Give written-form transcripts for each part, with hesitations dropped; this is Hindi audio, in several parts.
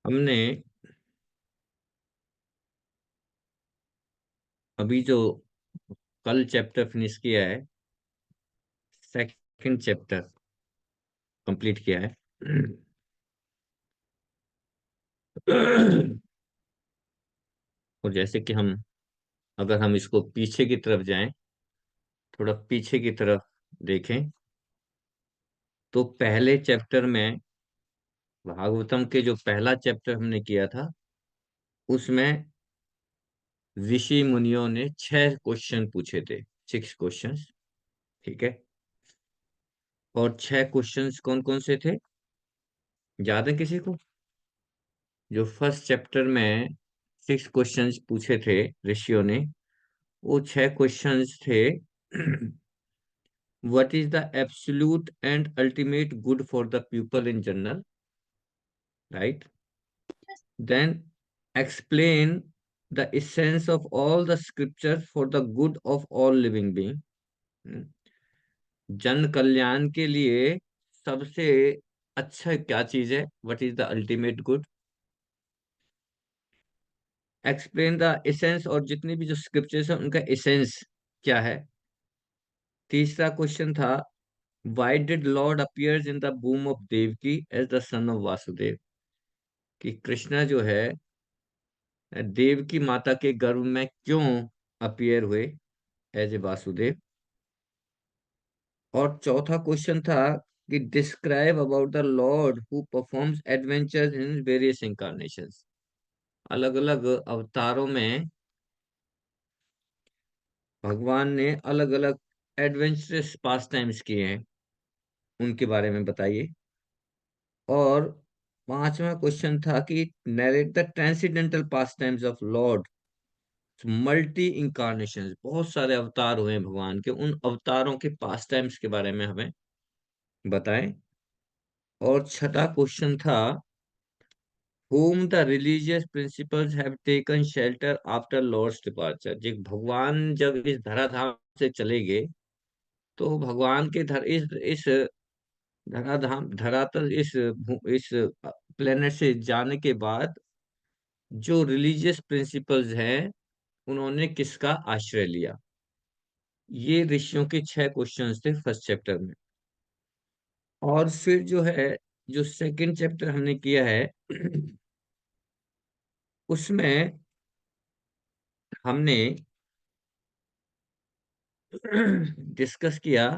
हमने अभी जो कल चैप्टर फिनिश किया है, सेकंड चैप्टर कंप्लीट किया है। और जैसे कि अगर हम इसको पीछे की तरफ जाएं, थोड़ा पीछे की तरफ देखें, तो पहले चैप्टर में भागवतम के जो पहला चैप्टर हमने किया था, उसमें ऋषि मुनियों ने 6 क्वेश्चन पूछे थे, 6 क्वेश्चंस। ठीक है। और 6 क्वेश्चंस कौन कौन से थे, याद है किसी को? जो फर्स्ट चैप्टर में 6 क्वेश्चंस पूछे थे ऋषियों ने, वो 6 क्वेश्चंस थे। What is the absolute and ultimate good for the people in general, right? Then explain the essence of all the scriptures for the good of all living being. जन कल्याण के लिए सबसे अच्छा क्या चीज है? What is the ultimate good? Explain the essence, और जितने भी जो स्क्रिप्चर्स हैं उनका एसेंस क्या है। तीसरा क्वेश्चन था, why did lord appears in the बूम of Devaki as the son of Vasudev, कि कृष्णा जो है देवकी माता के गर्भ में क्यों अपीयर हुए एज ए वासुदेव। और चौथा क्वेश्चन था कि describe about the lord who performs adventures in various incarnations, अलग अलग अवतारों में भगवान ने अलग अलग एडवेंचरस पास टाइम्स किए हैं, उनके बारे में बताइए। और पांचवा क्वेश्चन था कि narrate the transcendental pastimes of lord multi incarnations, बहुत सारे अवतार हुए हैं भगवान के, उन अवतारों के पास टाइम्स के बारे में हमें बताएं। और छठा क्वेश्चन था, whom the religious principles have taken shelter after Lord's departure, जी भगवान जब इस धराधाम से चले गए, तो भगवान के इस धराधाम धरातल इस प्लेनेट से जाने के बाद जो रिलीजियस प्रिंसिपल्स हैं, उन्होंने किसका आश्रय लिया। ये ऋषियों के 6 क्वेश्चंस थे फर्स्ट चैप्टर में। और फिर जो है, जो सेकंड चैप्टर हमने किया है, उसमें हमने डिस्कस किया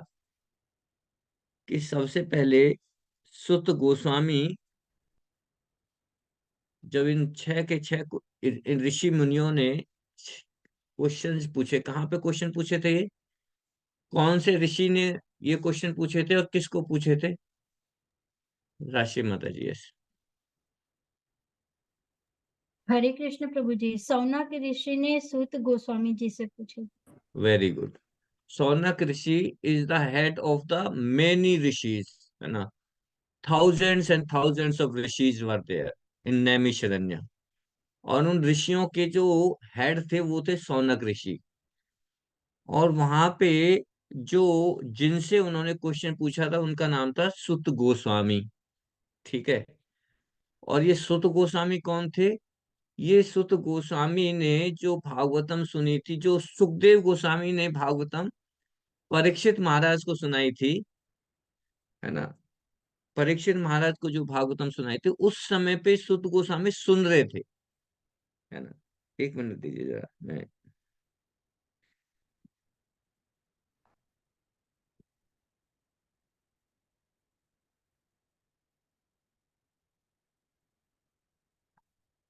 कि सबसे पहले सुत गोस्वामी जब इन 6 के 6 इन ऋषि मुनियों ने क्वेश्चंस पूछे, कहाँ पे क्वेश्चन पूछे थे ये, कौन से ऋषि ने ये क्वेश्चन पूछे थे और किसको पूछे थे? राशि माता जी, यस। हरे कृष्ण प्रभु जी, सौनक ऋषि ने सूत गोस्वामी जी से पूछे। Very good. Saunak rishi is the head of the many rishis, है ना। Thousands and thousands of rishis were there in Naimisharanya. और उन ऋषियों के जो हेड थे वो थे सौनक ऋषि। और वहां पे जो जिनसे उन्होंने क्वेश्चन पूछा था उनका नाम था सुत गोस्वामी। ठीक है। और ये सुत गोस्वामी कौन थे? ये सुत गोस्वामी ने जो भागवतम सुनी थी, जो सुखदेव गोस्वामी ने भागवतम परीक्षित महाराज को सुनाई थी, है ना। परीक्षित महाराज को जो भागवतम सुनाई थी, उस समय पे सुत गोस्वामी सुन रहे थे, है ना। एक मिनट दीजिए जरा, मैं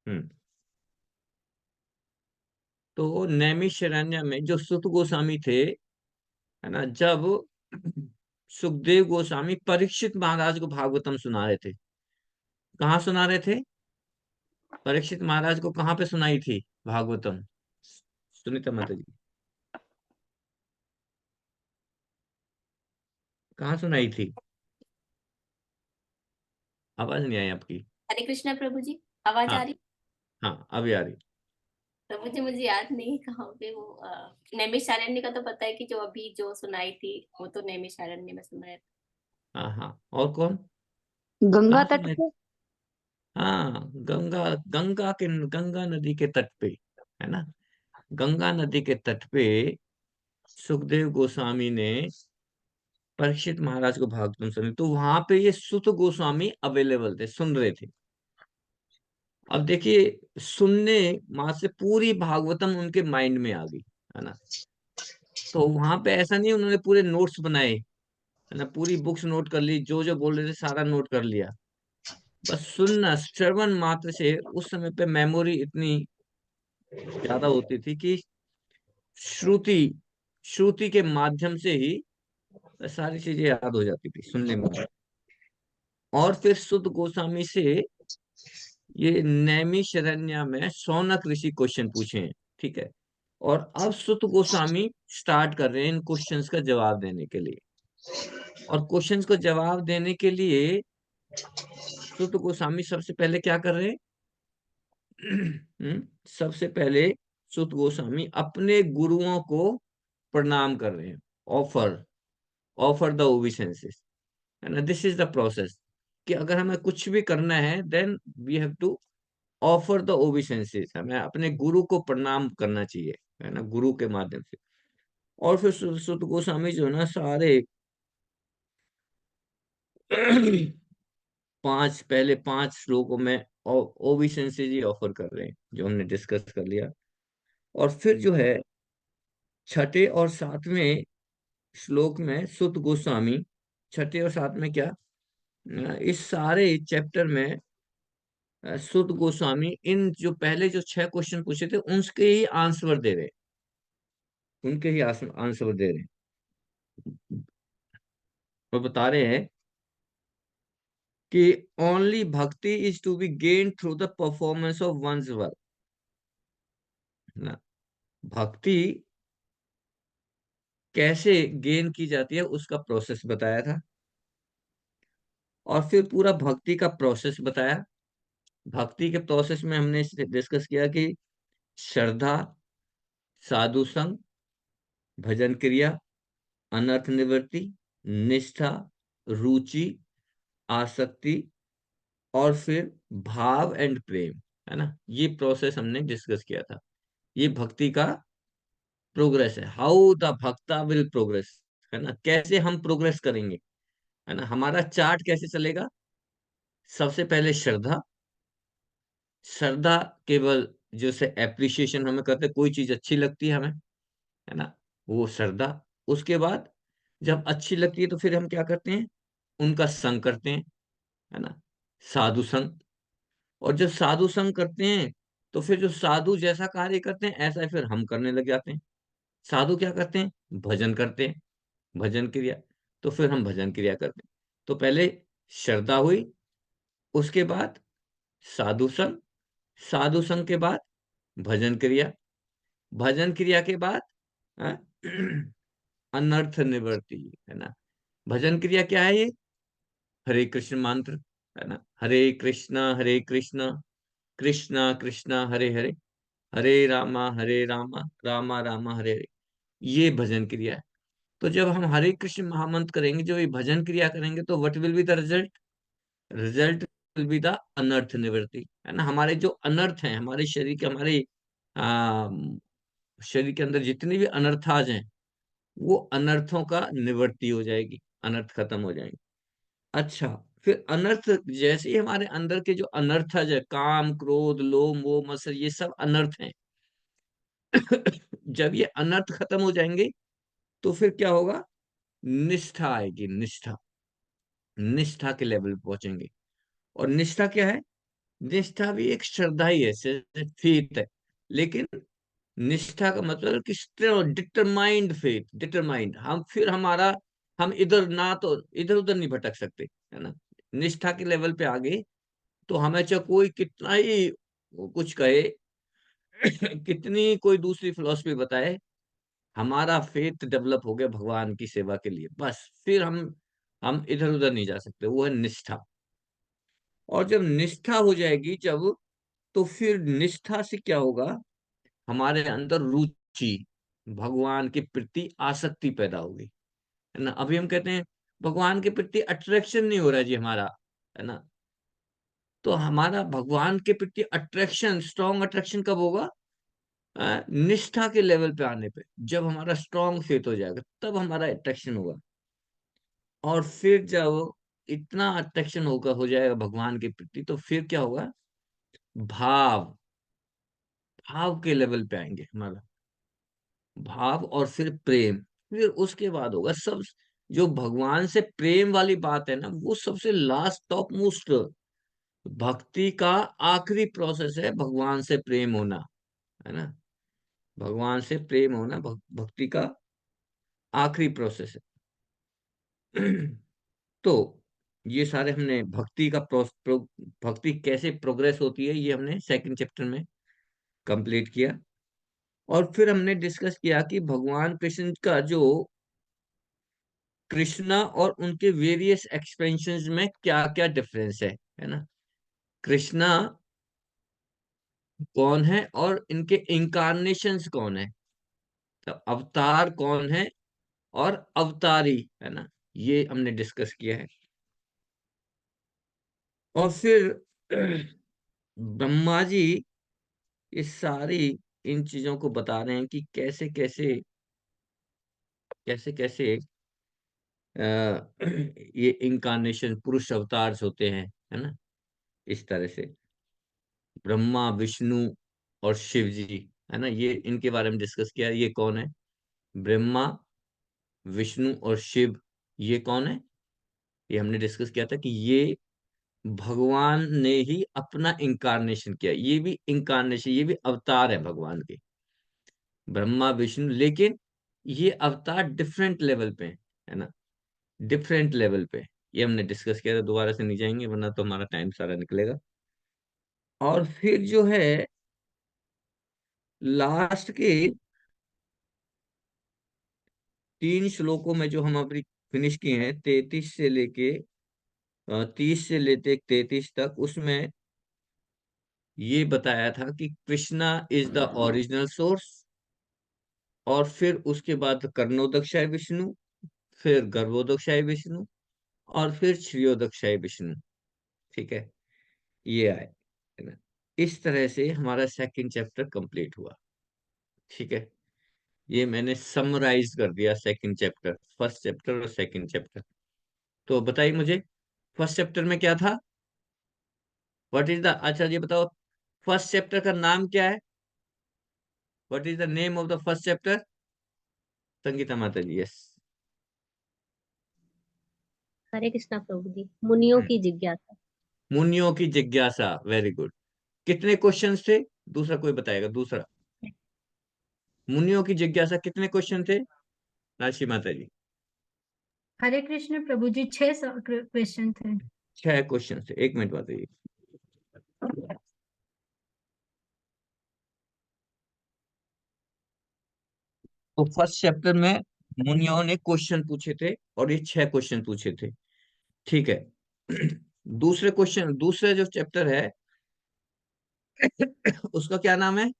हम्म तो नैमिषारण्य में जो सुत गोस्वामी थे, है ना, जब सुखदेव गोस्वामी परीक्षित महाराज को भागवतम सुना रहे थे, कहाँ सुना रहे थे? परीक्षित महाराज को कहाँ पे सुनाई थी भागवतम? सुनीता माता जी, कहाँ सुनाई थी? आवाज नहीं आई आपकी। हरे कृष्णा प्रभु जी, आवाज हाँ आ रही? हाँ, अभी आ रही। प्रभु जी मुझे याद नहीं कहाँ पे वो नैमिषारण्य का तो पता है कि जो अभी जो सुनाई थी वो तो नैमिषारण्य में सुनाया था। हाँ हाँ, और कौन? गंगा कहाँ तट सुनाई? पे। हाँ, गंगा नदी के तट पे, है ना, गंगा नदी के तट पे सुखदेव गोस्वामी ने परीक्षित महाराज को भागवतम सुनी, तो वहां पे ये सुत गोस्वामी अवेलेबल थे, सुन रहे थे। अब देखिए, सुनने वहां से पूरी भागवतम उनके माइंड में आ गई, है ना। तो वहां पे ऐसा नहीं उन्होंने पूरे नोट्स बनाए, है ना, पूरी बुक्स नोट कर ली, जो जो बोल रहे थे सारा नोट कर लिया। बस सुनना, श्रवण मात्र से उस समय पे मेमोरी इतनी ज्यादा होती थी कि श्रुति श्रुति के माध्यम से ही सारी चीजें याद हो जाती थी सुनने में। और फिर सुत गोस्वामी से ये नैमिषारण्य में शौनक ऋषि क्वेश्चन पूछे हैं, ठीक है। और अब सुत गोस्वामी स्टार्ट कर रहे हैं इन क्वेश्चंस का जवाब देने के लिए। और क्वेश्चंस को जवाब देने के लिए सुत गोस्वामी सबसे पहले क्या कर रहे हैं? सबसे पहले सुत गोस्वामी अपने गुरुओं को प्रणाम कर रहे हैं। ऑफर ऑफर द ओबीसेंसेस, है ना, दिस इज द प्रोसेस, कि अगर हमें कुछ भी करना है then we have to offer the obeisances, हमें अपने गुरु को प्रणाम करना चाहिए, है ना, गुरु के माध्यम से। और फिर सुत गोस्वामी जो है ना सारे पहले 5 श्लोकों में ओबीसेंसेस ही ऑफर कर रहे हैं, जो हमने डिस्कस कर लिया। और फिर जो है छठे और सातवें श्लोक में सुत गोस्वामी, छठे और सातवें में क्या, इस सारे चैप्टर में सुत गोस्वामी इन जो पहले जो 6 क्वेश्चन पूछे थे उनके ही आंसर दे रहे, उनके ही आंसर दे रहे। वो बता रहे हैं कि only bhakti is to be gain through the performance of one's work ना। भक्ति कैसे गेन की जाती है उसका प्रोसेस बताया था। और फिर पूरा भक्ति का प्रोसेस बताया। भक्ति के प्रोसेस में हमने डिस्कस किया कि श्रद्धा, साधु संग, भजन क्रिया, अनर्थ निवृत्ति, निष्ठा, रुचि, आसक्ति, और फिर भाव एंड प्रेम, है ना, ये प्रोसेस हमने डिस्कस किया था। ये भक्ति का प्रोग्रेस है, हाउ द भक्ता विल प्रोग्रेस, है ना, कैसे हम प्रोग्रेस करेंगे, है ना, हमारा चार्ट कैसे चलेगा। सबसे पहले श्रद्धा। श्रद्धा केवल जैसे एप्रिसिएशन हमें करते हैं, कोई चीज अच्छी लगती है हमें, है ना, वो श्रद्धा। उसके बाद जब अच्छी लगती है तो फिर हम क्या करते हैं, उनका संग करते हैं, है ना, साधु संग। और जब साधु संग करते हैं तो फिर जो साधु जैसा कार्य करते हैं ऐसा ही फिर हम करने लग जाते हैं। साधु क्या करते हैं, भजन करते हैं, भजन क्रिया, तो फिर हम भजन क्रिया करते हैं। तो पहले श्रद्धा हुई, उसके बाद साधु संग, साधु संग के बाद भजन क्रिया, भजन क्रिया के बाद अ, अनर्थ निवृत्ति, है ना। भजन क्रिया क्या है ये, हरे कृष्ण मंत्र, है ना, हरे कृष्णा कृष्णा कृष्णा हरे हरे, हरे रामा रामा रामा हरे हरे, ये भजन क्रिया है। तो जब हम हरे कृष्ण महामंत्र करेंगे, जो ये भजन क्रिया करेंगे, तो what will be the result, result will be the अनर्थ निवृत्ति, है ना। हमारे जो अनर्थ हैं, हमारे शरीर के, हमारे आ, शरीर के अंदर जितने भी अनर्थाज हैं, वो अनर्थों का निवृत्ति हो जाएगी, अनर्थ खत्म हो जाएंगे। अच्छा, फिर अनर्थ, जैसे ही हमारे अंदर के जो अनर्थाज है, काम क्रोध लोभ मोह मत्सर, ये सब अनर्थ हैं। जब ये अनर्थ खत्म हो जाएंगे तो फिर क्या होगा, निष्ठा आएगी, निष्ठा, निष्ठा के लेवल पे पहुंचेंगे। और निष्ठा क्या है, निष्ठा भी एक श्रद्धा ही है, फेथ है। लेकिन निष्ठा का मतलब कि डिटरमाइंड फेथ, डिटरमाइंड, हम फिर हमारा, हम इधर ना तो इधर उधर नहीं भटक सकते, है ना। निष्ठा के लेवल पे आ गए तो हमें चाहे कोई कितना ही कुछ कहे, कितनी कोई दूसरी फिलॉसफी बताए, हमारा फेथ डेवलप हो गया भगवान की सेवा के लिए, बस फिर हम इधर उधर नहीं जा सकते, वो है निष्ठा। और जब निष्ठा हो जाएगी जब, तो फिर निष्ठा से क्या होगा, हमारे अंदर रुचि, भगवान के प्रति आसक्ति पैदा होगी, है ना। अभी हम कहते हैं भगवान के प्रति अट्रैक्शन नहीं हो रहा जी हमारा, है ना। तो हमारा भगवान के प्रति अट्रैक्शन, स्ट्रॉन्ग अट्रैक्शन कब होगा? निष्ठा के लेवल पे आने पे, जब हमारा स्ट्रॉन्ग फेथ हो जाएगा तब हमारा अट्रैक्शन होगा। और फिर जब इतना अट्रैक्शन होगा, हो जाएगा भगवान के प्रति, तो फिर क्या होगा? भाव, भाव के लेवल पे आएंगे हमारा भाव, और फिर प्रेम। फिर उसके बाद होगा सब, जो भगवान से प्रेम वाली बात है ना, वो सबसे लास्ट टॉप मोस्ट, भक्ति का आखिरी प्रोसेस है भगवान से प्रेम होना, है ना। भगवान से प्रेम होना भक्ति का आखिरी प्रोसेस है। तो ये सारे हमने भक्ति का भक्ति कैसे प्रोग्रेस होती है, ये हमने सेकंड चैप्टर में कंप्लीट किया। और फिर हमने डिस्कस किया कि भगवान कृष्ण का जो कृष्णा और उनके वेरियस एक्सपेंशंस में क्या क्या डिफरेंस है ना। कृष्णा कौन है और इनके इंकारनेशंस कौन है, तो अवतार कौन है और अवतारी, है ना, ये हमने डिस्कस किया है। और फिर ब्रह्मा जी ये सारी इन चीजों को बता रहे हैं कि कैसे कैसे कैसे कैसे ये इंकारनेशन पुरुष अवतार होते हैं, है ना। इस तरह से ब्रह्मा, विष्णु और शिव जी, है ना, ये इनके बारे में डिस्कस किया। ये कौन है? ब्रह्मा, विष्णु और शिव, ये कौन है? ये हमने डिस्कस किया था कि ये भगवान ने ही अपना इंकारनेशन किया, ये भी इंकारनेशन, ये भी अवतार है भगवान के, ब्रह्मा विष्णु। लेकिन ये अवतार डिफरेंट लेवल पे है ना, डिफरेंट लेवल पे। ये हमने डिस्कस किया था, दोबारा से नहीं जाएंगे वरना तो हमारा टाइम सारा निकलेगा। और फिर जो है लास्ट के 3 श्लोकों में जो हम अभी फिनिश किए हैं, 33 से लेके 30 से लेके 33 तक, उसमें ये बताया था कि Krishna is the original source, और फिर उसके बाद कर्णोदकशाय विष्णु, फिर गर्भोदकशाय विष्णु, और फिर श्रीयोदकशाय विष्णु। ठीक है, ये आए, है ना। इस तरह से हमारा सेकंड चैप्टर कंप्लीट हुआ। ठीक है, ये मैंने समराइज कर दिया सेकंड चैप्टर, फर्स्ट चैप्टर और सेकंड चैप्टर। तो बताइए मुझे, फर्स्ट चैप्टर में क्या था? व्हाट इज द, अच्छा ये बताओ, फर्स्ट चैप्टर का नाम क्या है? What is the name of the first chapter? Sangeeta माता जी, यस। हरे कृष्णा प्रभु जी, मुनियों की जिज्ञासा। मुनियों की जिज्ञासा, वेरी गुड। कितने क्वेश्चंस थे? दूसरा कोई बताएगा, दूसरा। मुनियों की जिज्ञासा कितने क्वेश्चन थे राशि माता जी? हरे कृष्ण प्रभु जी, 6 क्वेश्चन थे। 6 क्वेश्चन थे। एक मिनट बताइए। तो फर्स्ट चैप्टर में मुनियों ने क्वेश्चन पूछे थे, और ये 6 क्वेश्चन पूछे थे। ठीक है। दूसरे क्वेश्चन, दूसरे जो चैप्टर है उसका क्या नाम है?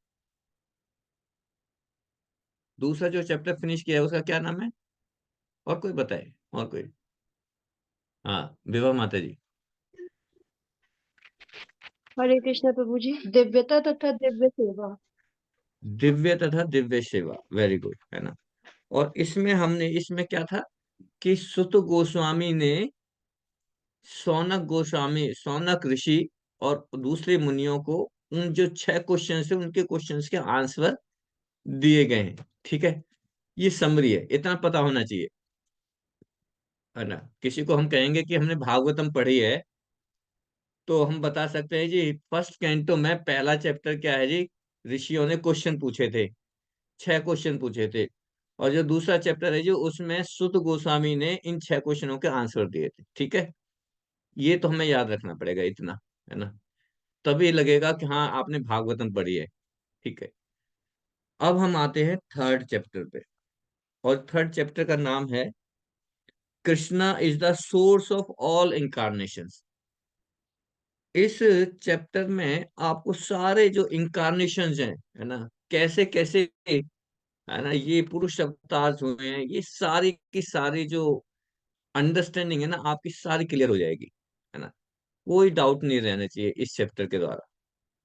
दूसरा जो चैप्टर फिनिश किया है उसका क्या नाम है? और कोई बताए, और कोई? हाँ, विभा माता जी। हरे कृष्ण प्रभु जी, दिव्यता तथा दिव्य सेवा। दिव्य तथा दिव्य सेवा, वेरी गुड, है ना। और इसमें हमने, इसमें क्या था कि सुत गोस्वामी ने सौनक गोस्वामी, सौनक ऋषि और दूसरे मुनियों को उन जो 6 क्वेश्चन है उनके क्वेश्चंस के आंसर दिए गए हैं। ठीक है, ये समरी है, इतना पता होना चाहिए, है ना। किसी को हम कहेंगे कि हमने भागवतम पढ़ी है, तो हम बता सकते हैं जी फर्स्ट कैंटो में पहला चैप्टर क्या है जी, ऋषियों ने क्वेश्चन पूछे थे, 6 क्वेश्चन पूछे थे। और जो दूसरा चैप्टर है जो, उसमें सुत गोस्वामी ने इन 6 क्वेश्चनों के आंसर दिए थे। ठीक है, ये तो हमें याद रखना पड़ेगा इतना, है ना, तभी लगेगा कि हाँ आपने भागवतम पढ़ी है। ठीक है, अब हम आते हैं थर्ड चैप्टर पे, और थर्ड चैप्टर का नाम है Krishna is the source of all incarnations. इस चैप्टर में आपको सारे जो इंकारनेशंस हैं, है ना, कैसे कैसे, है ना, ये पुरुष अवतार हुए हैं, ये सारी की सारी जो अंडरस्टैंडिंग है ना आपकी, सारी क्लियर हो जाएगी, है ना। कोई डाउट नहीं रहना चाहिए इस चैप्टर के द्वारा,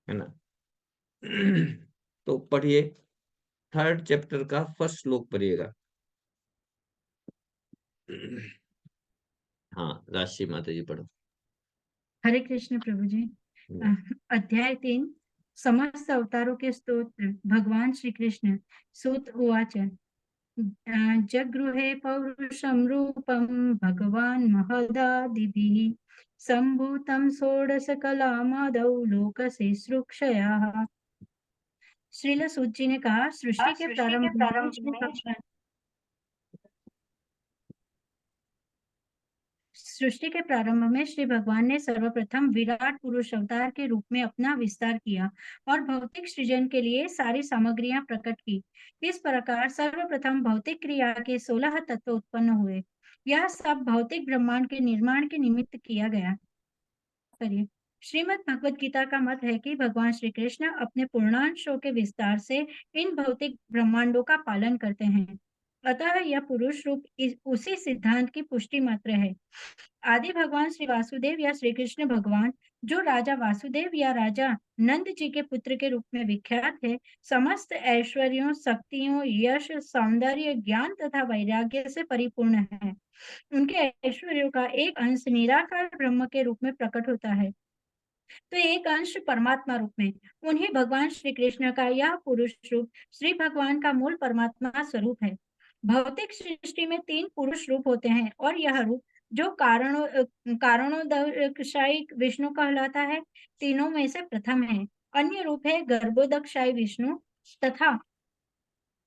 है ना। तो पढ़िए, थर्ड चैप्टर का फर्स्ट श्लोक पढ़िएगा। हाँ, राशि माता जी पढ़ो। हरे कृष्ण प्रभु जी। अध्याय 3, समस्त अवतारों के स्तोत्र। भगवान श्री कृष्ण। सूत उवाच जगृहे पौरुषं रूपं भगवान् महदादिभिः सम्भूतं षोडशकलामादौ लोकसे सृक्षयाः। श्रील सूत जी ने कहा, सृष्टि के प्रारंभ में श्री भगवान सृष्टि के प्रारंभ में श्री भगवान ने सर्वप्रथम विराट पुरुष अवतार के रूप में अपना विस्तार किया और भौतिक सृजन के लिए सारी सामग्रियां प्रकट की। इस प्रकार सर्वप्रथम भौतिक क्रिया के 16 तत्व उत्पन्न हुए। यह सब भौतिक ब्रह्मांड के निर्माण के निमित्त किया गया। करिए। श्रीमद् भगवत गीता का मत है कि भगवान श्री कृष्ण अपने पूर्णांशों के विस्तार से इन भौतिक ब्रह्मांडों का पालन करते हैं। अतः यह पुरुष रूप उसी सिद्धांत की पुष्टि मात्र है। आदि भगवान श्री वासुदेव या श्री कृष्ण भगवान, जो राजा वासुदेव या राजा नंद जी के पुत्र के रूप में विख्यात है, समस्त ऐश्वर्यों, शक्तियों, यश, सौंदर्य, ज्ञान तथा वैराग्य से परिपूर्ण है। उनके ऐश्वर्यों का एक अंश निराकार ब्रह्म के रूप में प्रकट होता है, तो एक अंश परमात्मा रूप में। उन्हीं भगवान श्री कृष्ण का यह पुरुष रूप श्री भगवान का मूल परमात्मा स्वरूप है। भौतिक सृष्टि में 3 पुरुष रूप होते हैं और यह रूप जो कारणोदकशायी विष्णु कहलाता है, तीनों में से प्रथम है। अन्य रूप है गर्भोदकशायी विष्णु तथा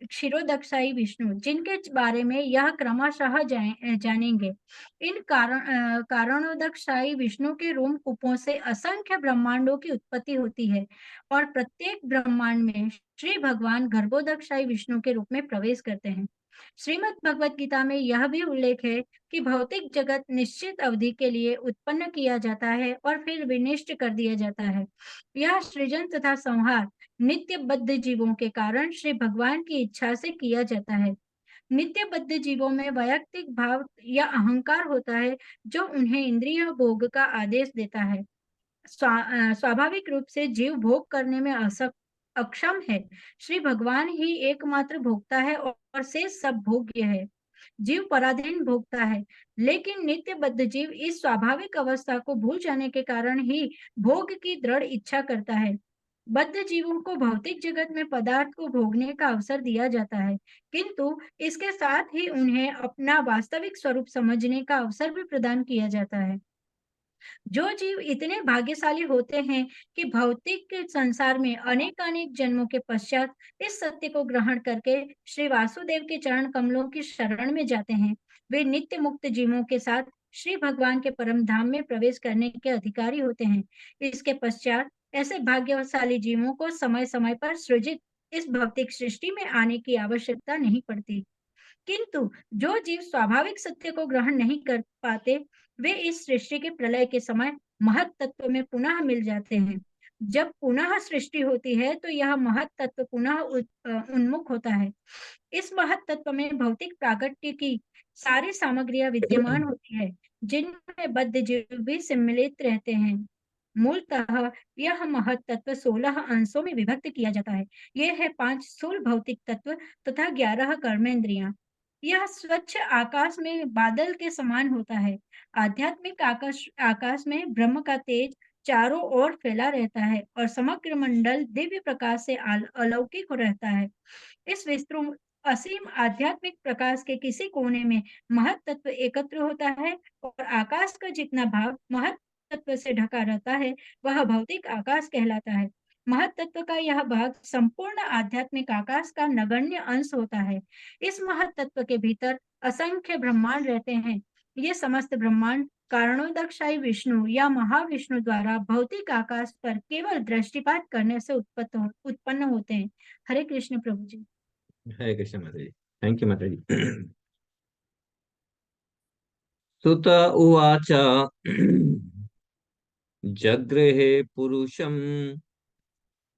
क्षीरोदकशायी विष्णु, जिनके बारे में यह क्रमशः जानेंगे। इन कारणोदकशायी विष्णु के रोम कूपों से असंख्य ब्रह्मांडों की उत्पत्ति होती है और प्रत्येक ब्रह्मांड में श्री भगवान गर्भोदकशायी विष्णु के रूप में प्रवेश करते हैं। श्रीमद् भगवत गीता में यह भी उल्लेख है कि भौतिक जगत निश्चित अवधि के लिए उत्पन्न किया जाता है और फिर विनष्ट कर दिया जाता है। यह सृजन तथा संहार नित्य बद्ध जीवों के कारण श्री भगवान की इच्छा से किया जाता है। नित्य बद्ध जीवों में वैयक्तिक भाव या अहंकार होता है, जो उन्हें इंद्रिय भोग का आदेश देता है। स्वाभाविक रूप से जीव भोग करने में अक्षम है। श्री भगवान ही एकमात्र भोक्ता है और से सब भोग्य है। जीव पराधीन भोगता है, लेकिन नित्य बद्ध जीव इस स्वाभाविक अवस्था को भूल जाने के कारण ही भोग की दृढ़ इच्छा करता है। बद्ध जीवों को भौतिक जगत में पदार्थ को भोगने का अवसर दिया जाता है, किंतु इसके साथ ही उन्हें अपना वास्तविक स्वरूप समझने का अवसर भी प्रदान किया जाता है। जो जीव इतने भाग्यशाली होते हैं कि भौतिक संसार में अनेक जन्मों के पश्चात इस सत्य को ग्रहण करके श्री वासुदेव के चरण कमलों की शरण में जाते हैं, वे नित्य मुक्त जीवों के साथ श्री भगवान के परम धाम में प्रवेश करने के अधिकारी होते हैं। इसके पश्चात ऐसे भाग्यशाली जीवों को समय समय पर सृजित इस भौतिक सृष्टि में आने की आवश्यकता नहीं पड़ती। किंतु जो जीव स्वाभाविक सत्य को ग्रहण नहीं कर पाते, वे इस सृष्टि के प्रलय के समय महत तत्व में पुनः मिल जाते हैं। जब पुनः सृष्टि होती है तो यह महत तत्व पुनः उन्मुख होता है। इस महत तत्व में भौतिक प्राकट्य की सारी सामग्रियां विद्यमान होती है, जिनमें बद्ध जीव भी सम्मिलित रहते हैं। मूलतः यह महत तत्व 16 अंशों में विभक्त किया जाता है। ये है 5 स्थूल भौतिक तत्व तथा 11 कर्मेंद्रियां। यह स्वच्छ आकाश में बादल के समान होता है। आध्यात्मिक आकाश में ब्रह्म का तेज चारों ओर फैला रहता है और समग्र मंडल दिव्य प्रकाश से अलौकिक रहता है। इस विस्तृत असीम आध्यात्मिक प्रकाश के किसी कोने में महत तत्व एकत्र होता है और आकाश का जितना भाग महत तत्व से ढका रहता है, वह भौतिक आकाश कहलाता है। महत तत्व का यह भाग संपूर्ण आध्यात्मिक आकाश का नगण्य अंश होता है। इस महत तत्व के भीतर असंख्य ब्रह्मांड रहते हैं। ये समस्त ब्रह्मांड कारणोदकशायी विष्णु या महाविष्णु द्वारा भौतिक आकाश पर केवल दृष्टिपात करने से उत्पन्न होते हैं। हरे कृष्ण प्रभु जी। हरे कृष्ण माता जी। थैंक यू माता जी। सुत उवाच जगृहे पुरुषं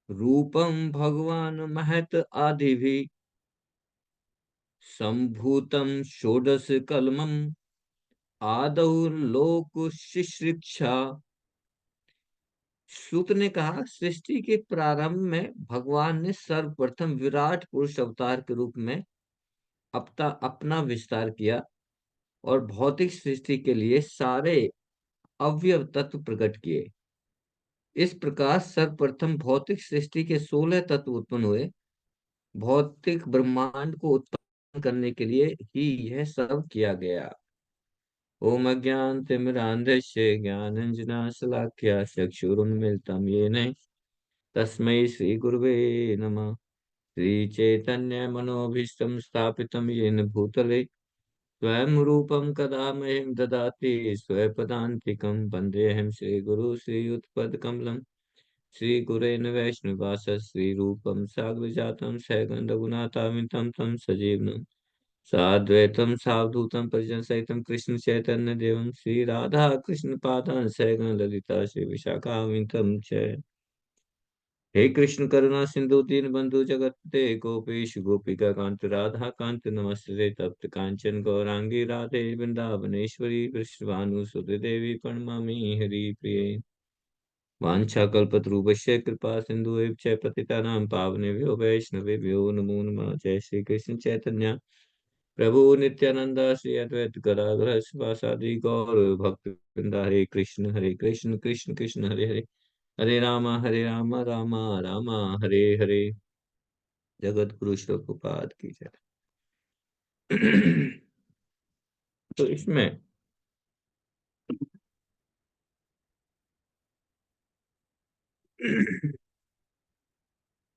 रूपं भगवान् महत् आदिभिः सम्भूतं षोडशकल्मम् आदौ लोकशिश्रिक्षा सूत ने कहा, सृष्टि के प्रारंभ में भगवान ने सर्वप्रथम विराट पुरुष अवतार के रूप में अपना विस्तार किया और भौतिक सृष्टि के लिए सारे अवयव तत्व प्रकट किए। इस प्रकार सर्वप्रथम भौतिक सृष्टि के 16 तत्व उत्पन्न हुए। भौतिक ब्रह्मांड को उत्पन्न करने के लिए ही यह सब किया गया। ओम अज्ञानतिमिरान्धस्य ज्ञानाञ्जनशलाकया चक्षुरुन्मीलितं येन तस्मै श्रीगुरवे नमः। श्रीचैतन्यमनोभीष्टं स्थापितं येन भूतले स्वयं रूपं कदा मह्यं ददाति स्वपदान्तिकं। वन्देऽहं श्रीगुरु श्रीयुतपदकमलं। श्रीगुरेण वैष्णवास श्रीरूपं साग्रजातं सहगण रघुनाथामितं तं सजीवनं साद्वैतं सावधूतं परिजन सहितं कृष्ण चैतन्य देवं श्री राधा कृष्ण पादान् सहगण ललिता श्री विशाखामितं च। हे कृष्ण करुणा सिंधु दीन बंधु जगत्पते गोपेश गोपिका कांत राधा कांत नमस्ते तप्त कांचन गौरांगी राधे वृंदावनेश्वरी वृषभानुसुते देवी प्रणमामि हरि प्रिये। वाञ्छाकल्पतरुभ्यश्च कृपा सिन्धुभ्यः च पतितानां पावनेभ्यो वैष्णवेभ्यो नमो नमः। जय श्री कृष्ण चैतन्य प्रभु नित्यानंद श्री अद्वैत गदाधर शिवासादि गौर भक्त वृंद। हरे कृष्ण कृष्ण कृष्ण हरे हरे, हरे राम राम राम हरे हरे। जगत गुरु श्री प्रभुपाद की जय। तो इसमें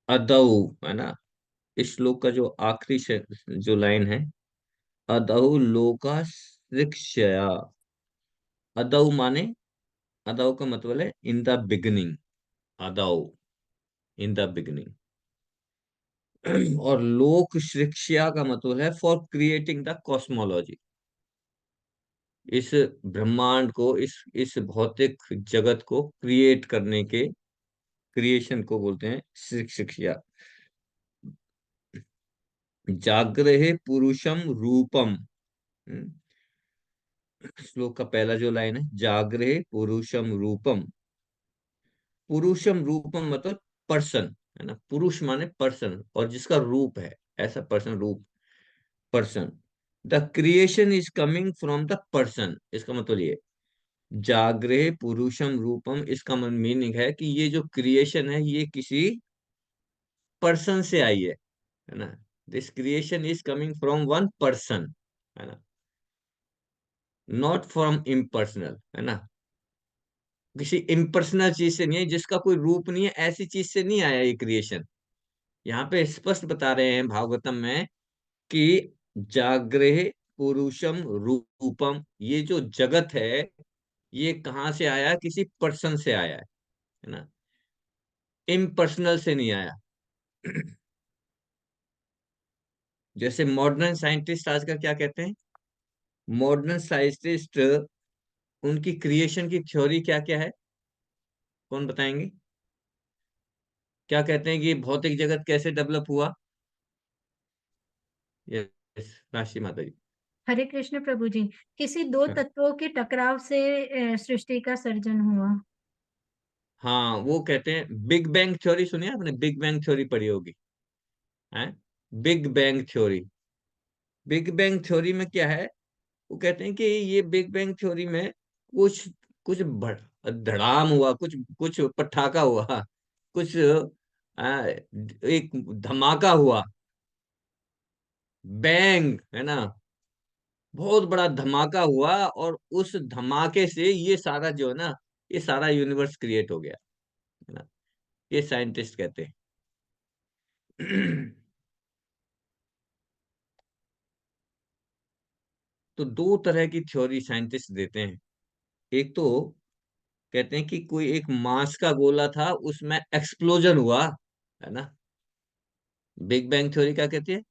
अदौ है ना, इस श्लोक का जो आखिरी जो लाइन है, अदौ लोका शिक्षया। अदौ माने, अदौ का मतलब है इन द बिगिनिंग। अदौ इन द बिगिनिंग। और लोक शिक्षा का मतलब है फॉर क्रिएटिंग द कॉस्मोलॉजी। इस ब्रह्मांड को, इस भौतिक जगत को क्रिएट करने के, क्रिएशन को बोलते हैं शिक्षा। जाग्रहे पुरुषम रूपम। श्लोक का पहला जो लाइन है, जाग्रहे पुरुषम रूपम। पुरुषम रूपम मतलब पर्सन, है ना। पुरुष माने पर्सन, और जिसका रूप है, ऐसा पर्सन, रूप, person. The creation is coming from the person. इसका मतलब ये जागृह पुरुषम रूपम, इसका मीनिंग है कि ये जो क्रिएशन है ये किसी पर्सन से आई है ना। This creation is coming from one person, है ना, नॉट फ्रॉम इम्पर्सनल, है ना। किसी इम्पर्सनल चीज से नहीं है, जिसका कोई रूप नहीं है, ऐसी चीज से नहीं आया ये क्रिएशन। यहाँ पे स्पष्ट बता रहे हैं भागवतम में कि जागृह पुरुषम रूपम, ये जो जगत है ये कहाँ से आया, किसी पर्सन से आया है ना, इम्पर्सनल से नहीं आया। जैसे मॉडर्न साइंटिस्ट आजकल क्या कहते हैं, मॉडर्न साइंटिस्ट उनकी क्रिएशन की थ्योरी क्या क्या है, कौन बताएंगे। क्या कहते हैं कि भौतिक जगत कैसे डेवलप हुआ। यस, राशि माता जी। हरे कृष्ण प्रभु जी। किसी दो हाँ, तत्वों के टकराव से सृष्टि का सर्जन हुआ। हाँ, वो कहते हैं बिग बैंग थ्योरी, सुनिए आपने, बिग बैंग थ्योरी पढ़ी होगी, है। Big bang theory, big bang theory में क्या है, वो कहते हैं कि ये बिग बैंग थ्योरी में कुछ कुछ धड़ाम हुआ, कुछ कुछ पटाखा हुआ, कुछ एक धमाका हुआ, बैंग, है ना, बहुत बड़ा धमाका हुआ, और उस धमाके से ये सारा जो है ना, ये सारा यूनिवर्स क्रिएट हो गया, है ना। ये साइंटिस्ट कहते हैं। तो दो तरह की थ्योरी साइंटिस्ट देते हैं। एक तो कहते हैं कि कोई एक मांस का गोला था, उसमें एक्सप्लोजन हुआ, है ना। बिग बैंग थ्योरी क्या कहती है,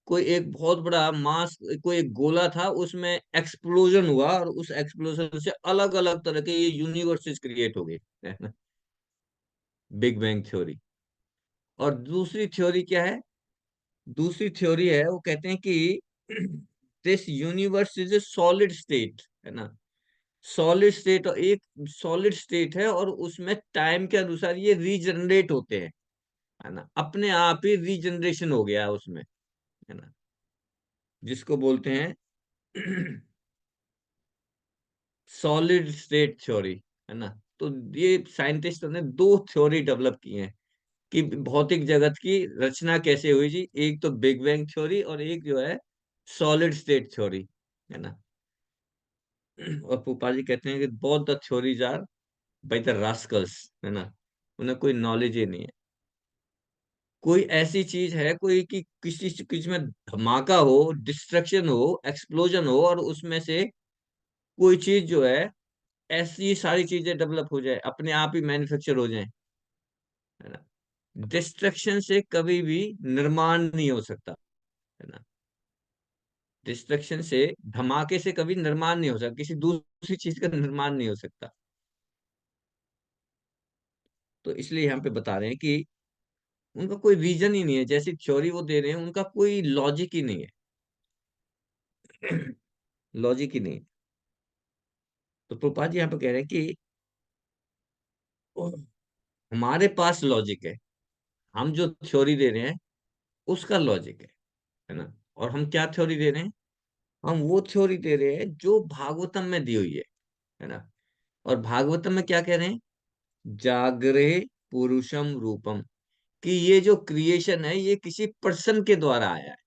कोई एक बहुत बड़ा मास, कोई एक गोला था, उसमें एक्सप्लोजन हुआ, और उस एक्सप्लोजन से अलग अलग तरह के ये यूनिवर्सेस क्रिएट हो गए, है ना, बिग बैंग थ्योरी। और दूसरी थ्योरी क्या है, दूसरी थ्योरी है, वो कहते हैं कि this universe is a solid state, है ना। सॉलिड स्टेट, और एक सॉलिड स्टेट है और उसमें टाइम के अनुसार ये रीजनरेट होते हैं, है ना, अपने आप ही रीजनरेशन हो गया है उसमें, है ना, जिसको बोलते हैं सॉलिड स्टेट थ्योरी, है ना। तो ये साइंटिस्टों ने दो थ्योरी डेवलप की हैं कि भौतिक जगत की रचना कैसे हुई जी। एक तो बिग बैंग थ्योरी और एक जो है सॉलिड स्टेट थ्योरी, है ना। और पुपा जी कहते हैं कि both the theories are by the rascals, है ना, उन्हें कोई नॉलेज ही नहीं है। कोई ऐसी चीज है कोई कि किसी चीज में धमाका हो, डिस्ट्रक्शन हो, एक्सप्लोजन हो, और उसमें से कोई चीज जो है, ऐसी सारी चीजें डेवलप हो जाए, अपने आप ही मैन्युफैक्चर हो जाए, है ना। डिस्ट्रक्शन से कभी भी निर्माण नहीं हो सकता, है ना। डिस्ट्रक्शन से, धमाके से कभी निर्माण नहीं हो सकता, किसी दूसरी चीज का निर्माण नहीं हो सकता। तो इसलिए यहाँ पे बता रहे हैं कि उनका कोई रीजन ही नहीं है, जैसी थ्योरी वो दे रहे हैं उनका कोई लॉजिक ही नहीं है। लॉजिक ही नहीं है। तो प्रभुपाद जी यहाँ पे कह रहे हैं कि हमारे पास लॉजिक है, हम जो थ्योरी दे रहे हैं उसका लॉजिक है ना। और हम क्या थ्योरी दे रहे हैं? हम वो थ्योरी दे रहे हैं जो भागवतम में दी हुई है ना। और भागवतम में क्या कह रहे हैं? जागरे पुरुषम रूपम, कि ये जो क्रिएशन है ये किसी पर्सन के द्वारा आया है।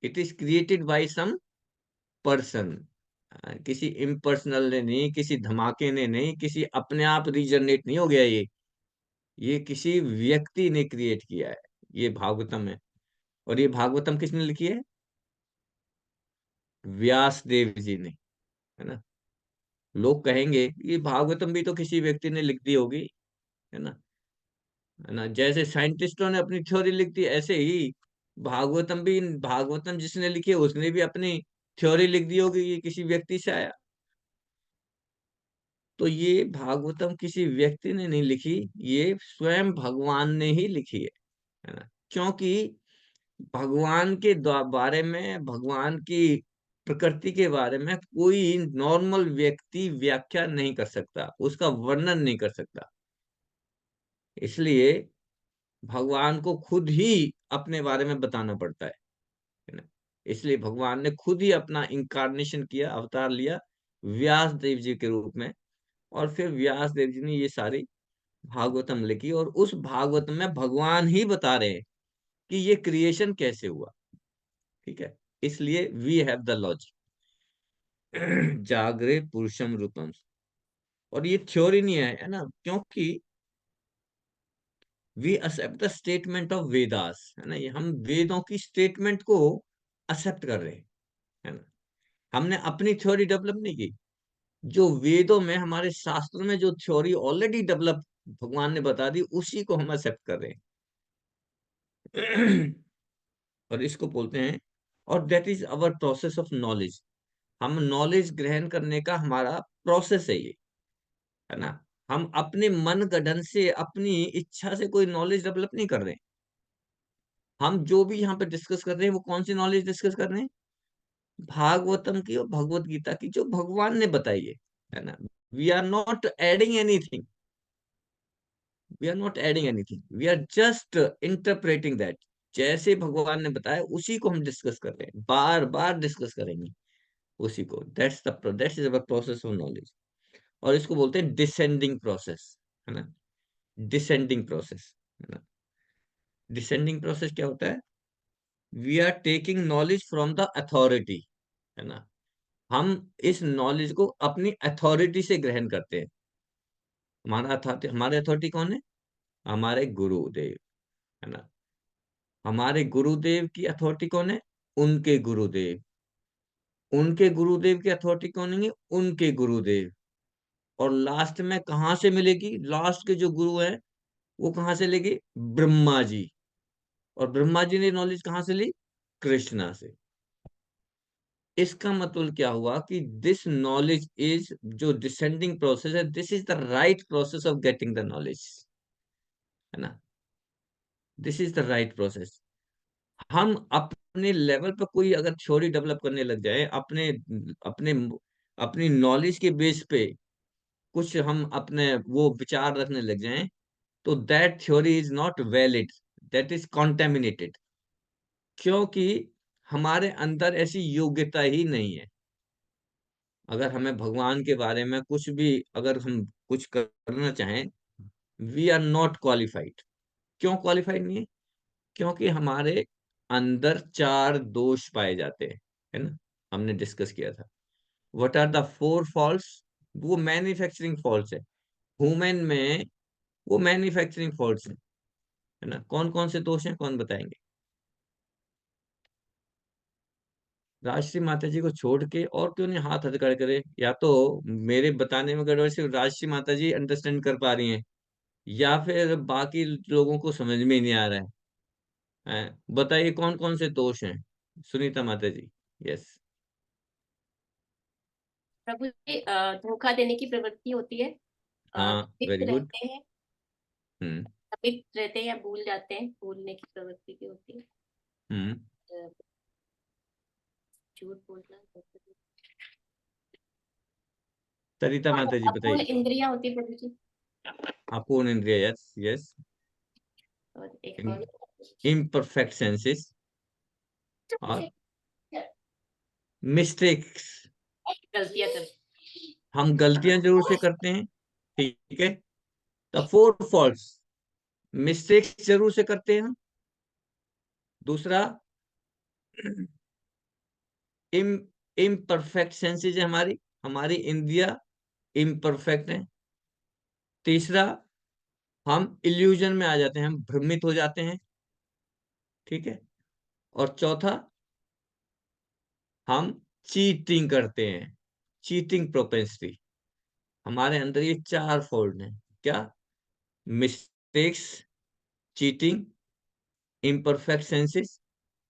It is created by some person. किसी इम्पर्सनल ने नहीं, किसी धमाके ने नहीं, किसी अपने आप रीजनरेट नहीं हो गया ये किसी व्यक्ति ने क्रिएट किया है। ये भागवतम है। और ये भागवतम किसने लिखी है? व्यास देव जी ने, है ना। लोग कहेंगे ये भागवतम भी तो किसी व्यक्ति ने लिख दी होगी, है ना। है ना, जैसे साइंटिस्टों ने अपनी थ्योरी लिख दी, ऐसे ही भागवतम जिसने लिखी है उसने भी अपनी थ्योरी लिख दी होगी, ये किसी व्यक्ति से आया। तो ये भागवतम किसी व्यक्ति ने नहीं लिखी, ये स्वयं भगवान ने ही लिखी है ना। क्योंकि भगवान के बारे में, भगवान की प्रकृति के बारे में कोई नॉर्मल व्यक्ति व्याख्या नहीं कर सकता, उसका वर्णन नहीं कर सकता। इसलिए भगवान को खुद ही अपने बारे में बताना पड़ता है ना। इसलिए भगवान ने खुद ही अपना इंकारनेशन किया, अवतार लिया व्यास देव जी के रूप में। और फिर व्यास देव जी ने ये सारी भागवतम लिखी, और उस भागवतम में भगवान ही बता रहे हैं कि ये क्रिएशन कैसे हुआ। ठीक है, इसलिए वी हैव द लॉजिक। जागरे पुरुषम रूपम। और ये थ्योरी नहीं है ना, क्योंकि we accept the statement of Vedas, है ना। ये हम वेदों की स्टेटमेंट को एक्सेप्ट कर रहे हैं, है ना। हमने अपनी थ्योरी डेवलप नहीं की। जो वेदों में, हमारे शास्त्रों में जो थ्योरी ऑलरेडी डेवलप भगवान ने बता दी, उसी को हम एक्सेप्ट कर रहे हैं। और इसको बोलते हैं, और that is our process of knowledge. हम नॉलेज ग्रहण करने का हमारा प्रोसेस है ये, है ना। हम अपने मन गढ़ंत से, अपनी इच्छा से कोई नॉलेज डेवलप नहीं कर रहे हैं। हम जो भी यहाँ पे डिस्कस कर रहे हैं वो कौन सी नॉलेज डिस्कस कर रहे हैं? भागवतम की और भगवत गीता की, जो भगवान ने बताई है ना। We are not adding anything, we are not adding anything, we are just interpreting that. जैसे भगवान ने बताया उसी को हम डिस्कस कर रहे हैं, बार बार डिस्कस करेंगे उसी को। That's is our process of knowledge. और इसको बोलते हैं डिसेंडिंग प्रोसेस, है ना। डिसेंडिंग प्रोसेस, है ना। डिसेंडिंग प्रोसेस क्या होता है? We are taking knowledge from the authority, है ना। हम इस नॉलेज को अपनी अथॉरिटी से ग्रहण करते हैं। हमारे अथॉरिटी कौन है? हमारे गुरुदेव, है ना। हमारे गुरुदेव की अथॉरिटी कौन है? उनके गुरुदेव। उनके गुरुदेव की अथॉरिटी कौन है? उनके गुरुदेव। और लास्ट में कहाँ से मिलेगी? लास्ट के जो गुरु हैं वो कहाँ से लेंगे? ब्रह्मा जी। और ब्रह्मा जी ने नॉलेज कहाँ से ली? कृष्णा से। इसका मतलब क्या हुआ कि दिस नॉलेज इज, जो डिसेंडिंग प्रोसेस है, this is the right process of getting the knowledge, है ना। This is the right process. हम अपने लेवल पर कोई अगर थ्योरी डेवलप करने लग जाए, अपने अपने अपनी नॉलेज के बेस पे कुछ हम अपने वो विचार रखने लग जाएं, तो that theory is not valid, that is contaminated, क्योंकि हमारे अंदर ऐसी योग्यता ही नहीं है। अगर हमें भगवान के बारे में कुछ भी, अगर हम कुछ करना चाहें, वी आर नॉट क्वालिफाइड। क्यों क्वालिफाइड नहीं है? क्योंकि हमारे अंदर 4 दोष पाए जाते हैं, है ना, हमने डिस्कस किया था। What are the 4 faults? वो मैन्युफैक्चरिंग फॉल्ट्स है। ह्यूमन में वो मैन्युफैक्चरिंग फॉल्ट्स है ना। कौन कौन से दोष हैं, कौन बताएंगे? राजश्री माता जी को छोड़ के और क्यों नहीं हाथ हथकड़ करे? या तो मेरे बताने में गड़बड़, सिर्फ राजश्री माता जी अंडरस्टैंड कर पा रही हैं, या फिर बाकी लोगों को समझ में ही नहीं आ रहा है? बताइए कौन कौन से दोष हैं? सुनीता माता जी। यस। प्रभु जी, धोखा देने की प्रवृत्ति होती है, हाँ, तृप्त वेरी गुड। रहते हैं, हम्म। तृप्त रहते हैं या भूल जाते हैं, भूलने की प्रवृत्ति भी होती है, हम्म। अ, झूठ बोलना, धोखा देना। सरिता और माता जी अपूर्ण बताइए। इंद्रियां होती है प्रभु जी। अपूर्ण इंद्रिय, यस यस। और एक और इम्परफेक्ट सेंसेस और मिस्टेक्स। गलतियां कर। हम गलतियां जरूर से करते हैं, ठीक है। द 4 फॉल्ट्स, मिस्टेक्स जरूर से करते हैं हम। दूसरा, इम इम्परफेक्ट सेंसेस है हमारी, हमारी इंद्रिया इम्परफेक्ट है। तीसरा, हम इल्यूजन में आ जाते हैं, हम भ्रमित हो जाते हैं, ठीक है। और चौथा, हम चीटिंग करते हैं, चीटिंग प्रोपेंसिटी। हमारे अंदर ये 4 फॉल्ट हैं। क्या? मिस्टेक्स, चीटिंग, इम्परफेक्ट सेंसेस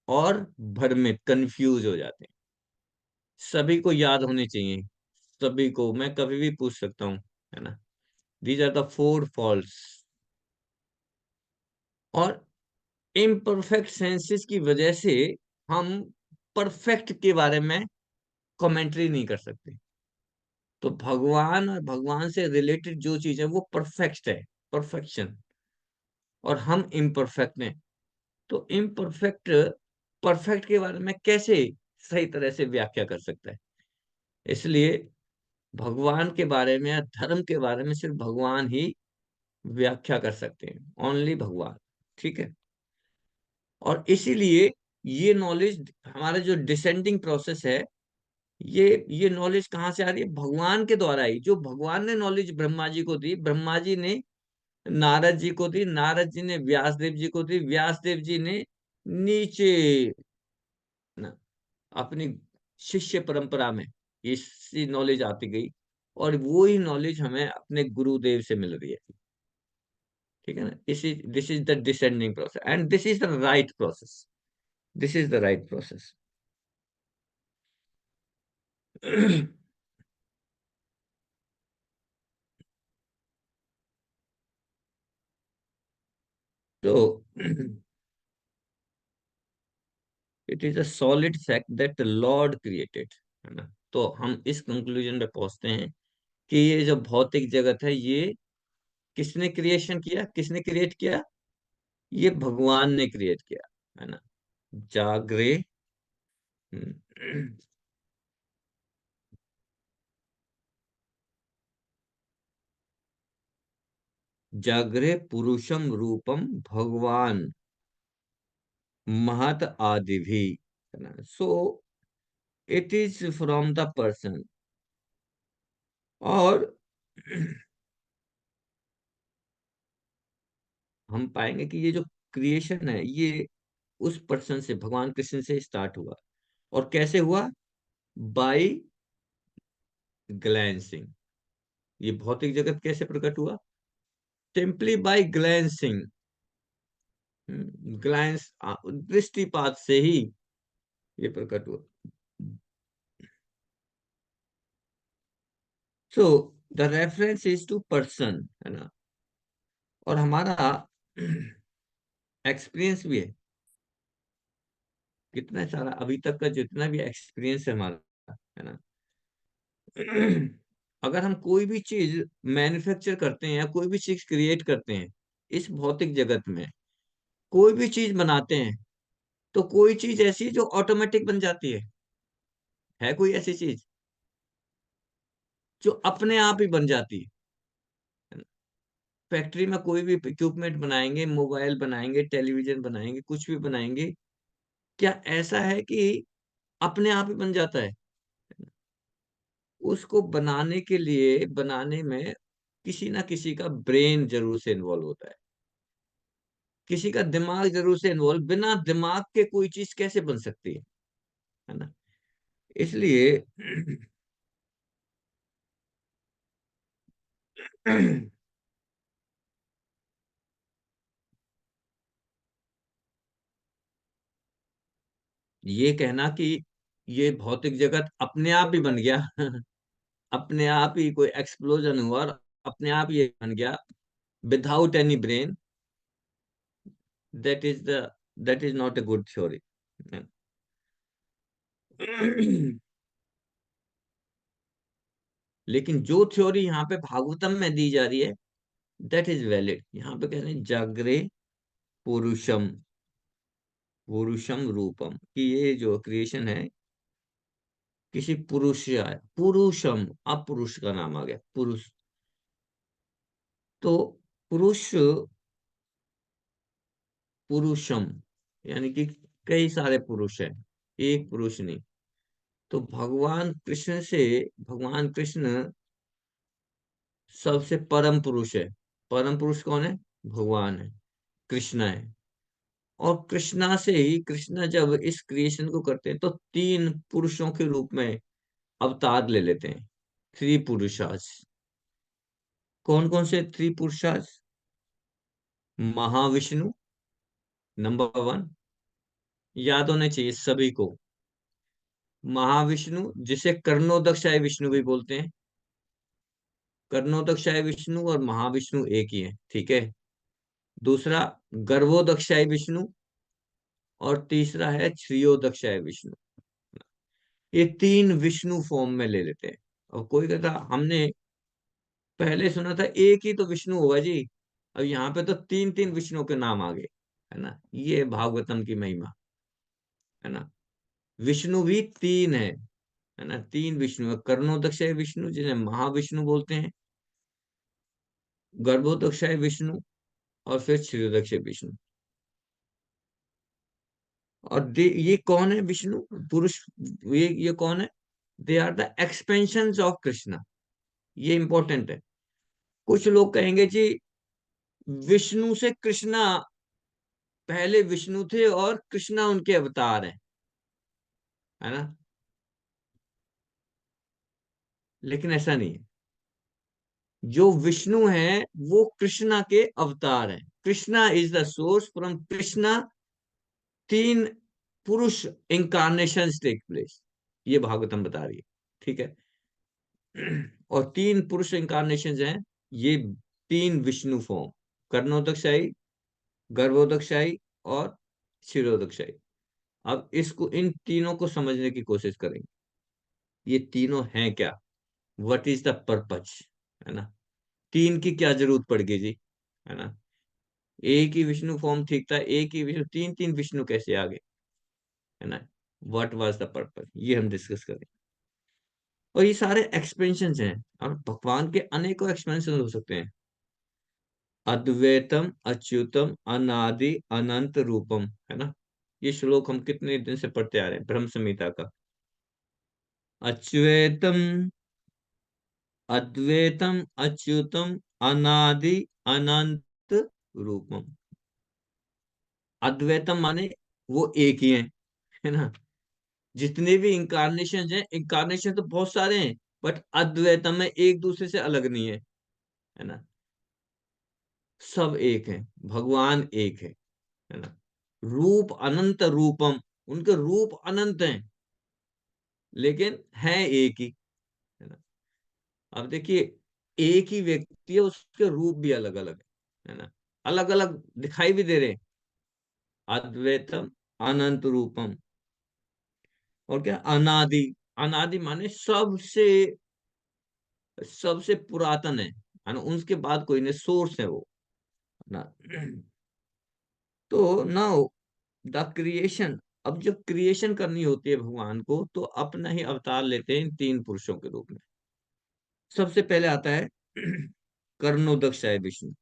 और भ्रमित, कंफ्यूज हो जाते हैं। सभी को याद होने चाहिए, सभी को, मैं कभी भी पूछ सकता हूँ, है ना। These are the 4 faults. और इम्परफेक्ट सेंसेस की वजह से हम परफेक्ट के बारे में कमेंट्री नहीं कर सकते। तो भगवान और भगवान से रिलेटेड जो चीज है वो परफेक्ट है, परफेक्शन, और हम इम्परफेक्ट हैं। तो इम्परफेक्ट परफेक्ट के बारे में कैसे सही तरह से व्याख्या कर सकता है? इसलिए भगवान के बारे में या धर्म के बारे में सिर्फ भगवान ही व्याख्या कर सकते हैं, ओनली भगवान, ठीक है। और इसीलिए ये नॉलेज, हमारा जो डिसेंडिंग प्रोसेस है, ये नॉलेज कहाँ से आ रही है? भगवान के द्वारा ही। जो भगवान ने नॉलेज ब्रह्मा जी को दी, ब्रह्मा जी ने नारद जी को दी, नारद जी ने व्यास देव जी को दी, व्यास देव जी ने नीचे ना अपनी शिष्य परंपरा में इसकी नॉलेज आती गई, और वो ही नॉलेज हमें अपने गुरुदेव से मिल रही है, ठीक है ना। This is the descending process, and this is the right process, this is the right process. तो it is a solid fact that lord created, है ना। तो हम इस कंक्लूजन पे पहुंचते हैं कि ये जो भौतिक जगत है, ये किसने क्रिएशन किया, किसने क्रिएट किया? ये भगवान ने क्रिएट किया, है ना। जागरे जागरे पुरुषम रूपम भगवान महत आदि भी, है ना। So it is from the person. और हम पाएंगे कि ये जो क्रिएशन है, ये उस पर्सन से, भगवान कृष्ण से स्टार्ट हुआ। और कैसे हुआ? By glancing. ये भौतिक जगत कैसे प्रकट हुआ? Simply by glancing. ग्लैंस, दृष्टिपात से ही ये प्रकट हुआ। So the reference is to person, है ना। और हमारा एक्सपीरियंस भी है, कितना सारा अभी तक का जितना भी एक्सपीरियंस है हमारा, है ना, अगर हम कोई भी चीज मैन्युफैक्चर करते हैं या कोई भी चीज क्रिएट करते हैं इस भौतिक जगत में, कोई भी चीज बनाते हैं, तो कोई चीज ऐसी है जो ऑटोमेटिक बन जाती है कोई ऐसी चीज जो अपने आप ही बन जाती है? फैक्ट्री में कोई भी इक्विपमेंट बनाएंगे, मोबाइल बनाएंगे, टेलीविजन बनाएंगे, कुछ भी बनाएंगे, क्या ऐसा है कि अपने आप ही बन जाता है? उसको बनाने के लिए, बनाने में किसी ना किसी का ब्रेन जरूर से इन्वॉल्व होता है, किसी का दिमाग जरूर से इन्वॉल्व, बिना दिमाग के कोई चीज कैसे बन सकती है ना? इसलिए ये कहना कि ये भौतिक जगत अपने आप ही बन गया अपने आप ही कोई एक्सप्लोजन हुआ और अपने आप ये बन गया without any brain, that is the that is not a good theory. लेकिन जो थ्योरी यहाँ पे भागवतम में दी जा रही है दैट इज वैलिड। यहाँ पे कह रहे हैं जागरे पुरुषम, पुरुषम रूपम, कि ये जो क्रिएशन है किसी पुरुष से आया, पुरुषम, अपुरुष का नाम आ गया पुरुष। तो पुरुष, पुरुषम यानी कि कई सारे पुरुष हैं, एक पुरुष नहीं। तो भगवान कृष्ण से, भगवान कृष्ण सबसे परम पुरुष है। परम पुरुष कौन है? भगवान है, कृष्णा है। और कृष्णा से ही, कृष्णा जब इस क्रिएशन को करते हैं तो तीन पुरुषों के रूप में अवतार ले लेते हैं, थ्री पुरुषास। कौन कौन से थ्री पुरुषास? महाविष्णु नंबर वन, याद होने चाहिए सभी को। महाविष्णु जिसे कर्णोदक्षाय विष्णु भी बोलते हैं, कर्णोदक्षाय विष्णु और महाविष्णु एक ही है, ठीक है। दूसरा गर्भोदक्षाय विष्णु, और तीसरा है क्षीरोदक्षाय विष्णु। ये तीन विष्णु फॉर्म में ले लेते हैं। और कोई कहता हमने पहले सुना था एक ही तो विष्णु होगा जी, अब यहाँ पे तो तीन तीन विष्णु के नाम आ गए, है ना? ये भागवतम की महिमा है ना। विष्णु भी तीन है ना, तीन विष्णु है। कर्णोदक्षाय विष्णु जिन्हें महाविष्णु बोलते हैं, गर्भोदक्षाय विष्णु, और फिर क्षीरोदक्षाय विष्णु। और ये कौन है विष्णु पुरुष? ये कौन है? They are the expansion of Krishna. ये इंपॉर्टेंट है। कुछ लोग कहेंगे जी विष्णु से कृष्णा, पहले विष्णु थे और कृष्णा उनके अवतार है ना। लेकिन ऐसा नहीं है। जो विष्णु है वो कृष्णा के अवतार है। Krishna is the source, from Krishna तीन पुरुष इंकारनेशन टेक प्लेस, ये भागवतम बता रही है, ठीक है। और तीन पुरुष इंकारनेशन हैं ये, तीन विष्णु फॉर्म, कर्णोदकशाही, गर्भोदकशाही और क्षीरोदकशाही। अब इसको, इन तीनों को समझने की कोशिश करेंगे। ये तीनों हैं क्या? व्हाट इज द पर्पज, है ना? तीन की क्या जरूरत पड़ गई जी, है ना? एक ही विष्णु फॉर्म ठीक था, एक ही विष्णु, तीन तीन विष्णु कैसे आ गए, है ना? व्हाट वाज द पर्पज, ये हम डिस्कस करें। और ये सारे एक्सपेंशन हैं, और भगवान के अनेकों एक्सपेंशन हो सकते हैं। अद्वैतम अच्युतम अनादि अनंत रूपम, है ना। ये श्लोक हम कितने दिन से पढ़ते आ रहे हैं, ब्रह्म संहिता का। अच्युतम, अद्वैतम अच्युतम अनादि अनंत रूपम। अद्वैतम माने वो एक ही है ना। जितने भी इंकारनेशन हैं, इंकारनेशन तो बहुत सारे हैं, बट अद्वैतम में एक दूसरे से अलग नहीं है ना। सब एक है, भगवान एक है ना। रूप अनंत रूपम, उनके रूप अनंत हैं लेकिन है एक ही, है ना। अब देखिए, एक ही व्यक्ति है, उसके रूप भी अलग अलग है ना, अलग अलग दिखाई भी दे रहे हैं। अद्वैतम अनंत रूपम, और क्या, अनादि। अनादि माने सबसे सबसे पुरातन है ना, उसके बाद कोई नहीं, सोर्स है वो ना। तो नाउ द क्रिएशन, अब जब क्रिएशन करनी होती है भगवान को, तो अपना ही अवतार लेते हैं इन तीन पुरुषों के रूप में। सबसे पहले आता है कर्णोदक्षाय विष्णु।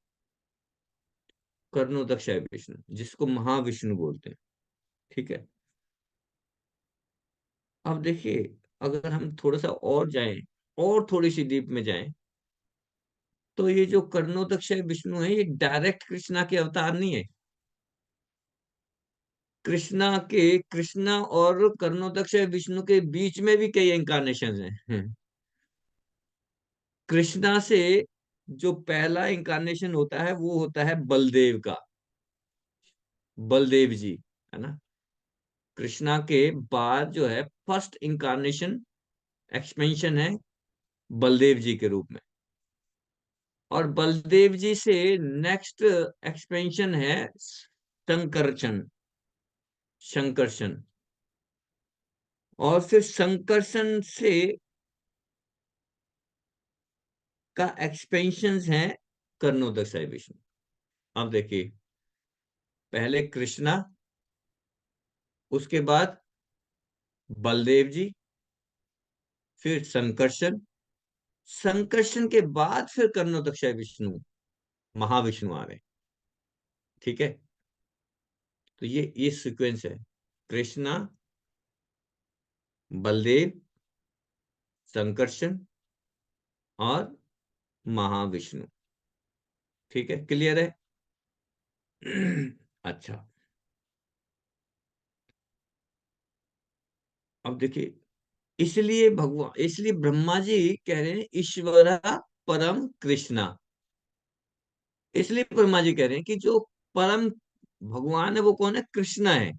कर्णोदक्षाय विष्णु जिसको महाविष्णु बोलते हैं, ठीक है। अब देखिए, अगर हम थोड़ा सा और जाएं, और थोड़ी सी डीप में जाएं, तो ये जो कर्णोदक्षाय विष्णु है, ये डायरेक्ट कृष्णा के अवतार नहीं है। कृष्णा और कर्णोदक्षाय विष्णु के बीच में भी कई इंकारनेशन हैं। कृष्णा से जो पहला इंकारनेशन होता है वो होता है बलदेव का, बलदेव जी, है ना। कृष्णा के बाद जो है फर्स्ट इंकारनेशन, एक्सपेंशन है बलदेव जी के रूप में। और बलदेव जी से नेक्स्ट एक्सपेंशन है संकर्षण, संकर्षण। और फिर संकर्षण से का एक्सपेंशन है कर्णोदक्षाय विष्णु। अब देखिए, पहले कृष्णा, उसके बाद बलदेव जी, फिर संकर्षण, संकर्षण के बाद फिर कर्णोदक्षाय विष्णु, महाविष्णु आ रहे हैं, ठीक है। तो ये सीक्वेंस है, कृष्णा, बलदेव, संकर्षण और महाविष्णु, ठीक है, क्लियर है। अच्छा, अब देखिए, इसलिए ब्रह्मा जी कह रहे हैं ईश्वर परम कृष्णा। इसलिए ब्रह्मा जी कह रहे हैं कि जो परम भगवान है वो कौन है, कृष्णा है।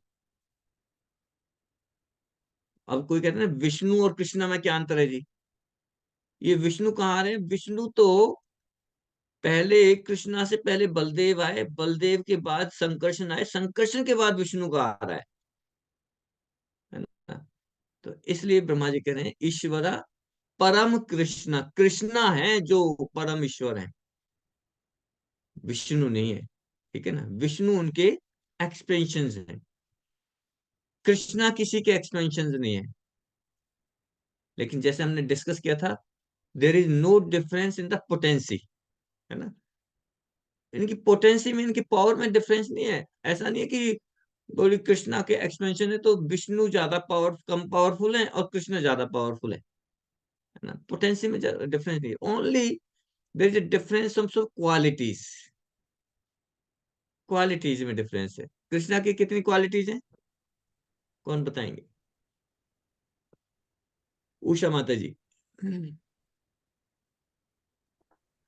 अब कोई कहते हैं ना विष्णु और कृष्णा में क्या अंतर है जी, ये विष्णु कहाँ आ रहे हैं, विष्णु तो पहले कृष्णा से पहले बलदेव आए, बलदेव के बाद संकर्षण आए, संकर्षण के बाद विष्णु का आ रहा है ना। तो इसलिए ब्रह्मा जी कह रहे हैं ईश्वरा परम कृष्णा, कृष्णा है जो परम ईश्वर है, विष्णु नहीं है, ठीक है ना। विष्णु उनके एक्सपेंशन है, कृष्णा किसी के एक्सपेंशन नहीं है। लेकिन जैसे हमने डिस्कस किया था, there is no difference in the potency, है ना। इनकी पोटेंसी में, इनकी पावर में डिफरेंस नहीं है। ऐसा नहीं है कि बोली कृष्णा के एक्सपेंशन है तो विष्णु ज्यादा कम पावरफुल है और कृष्ण ज्यादा पावरफुल है ना। पोटेंसी में डिफरेंस नहीं है, only there is a difference of qualities, qualities में डिफरेंस है। कृष्णा की कितनी क्वालिटीज हैं, कौन बताएंगे, उषा माता जी।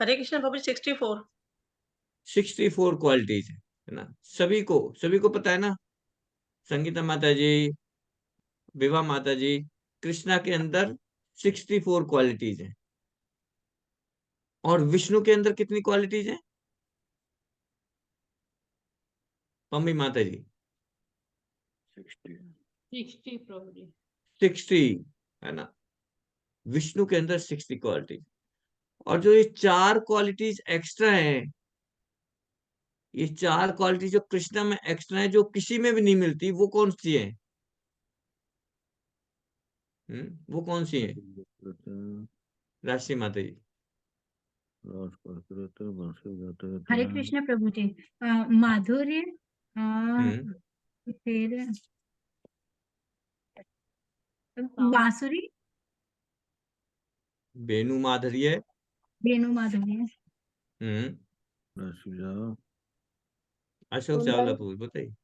हरे कृष्ण प्रभु 64। 64 क्वालिटीज है ना, सभी को पता है ना। संगीता माता जी, विभा माता जी, कृष्णा के अंदर 64 क्वालिटीज हैं। और विष्णु के अंदर कितनी क्वालिटीज हैं, मम्मी माता जी, 60 प्रभु जी। 60, है ना। विष्णु के अंदर 60 क्वालिटीज। और जो ये चार क्वालिटीज एक्स्ट्रा हैं, ये चार क्वालिटी जो कृष्णा में एक्स्ट्रा है, जो किसी में भी नहीं मिलती, वो कौन सी है, वो कौन सी है, राशि माता जी। हरे कृष्ण प्रभु जी। माधुर्य, हम्म फिर बांसुरी, वेणु माधुर्य। वेणु माधुर्य। हम्म अशोक चावला सौंदर्य, बताइए,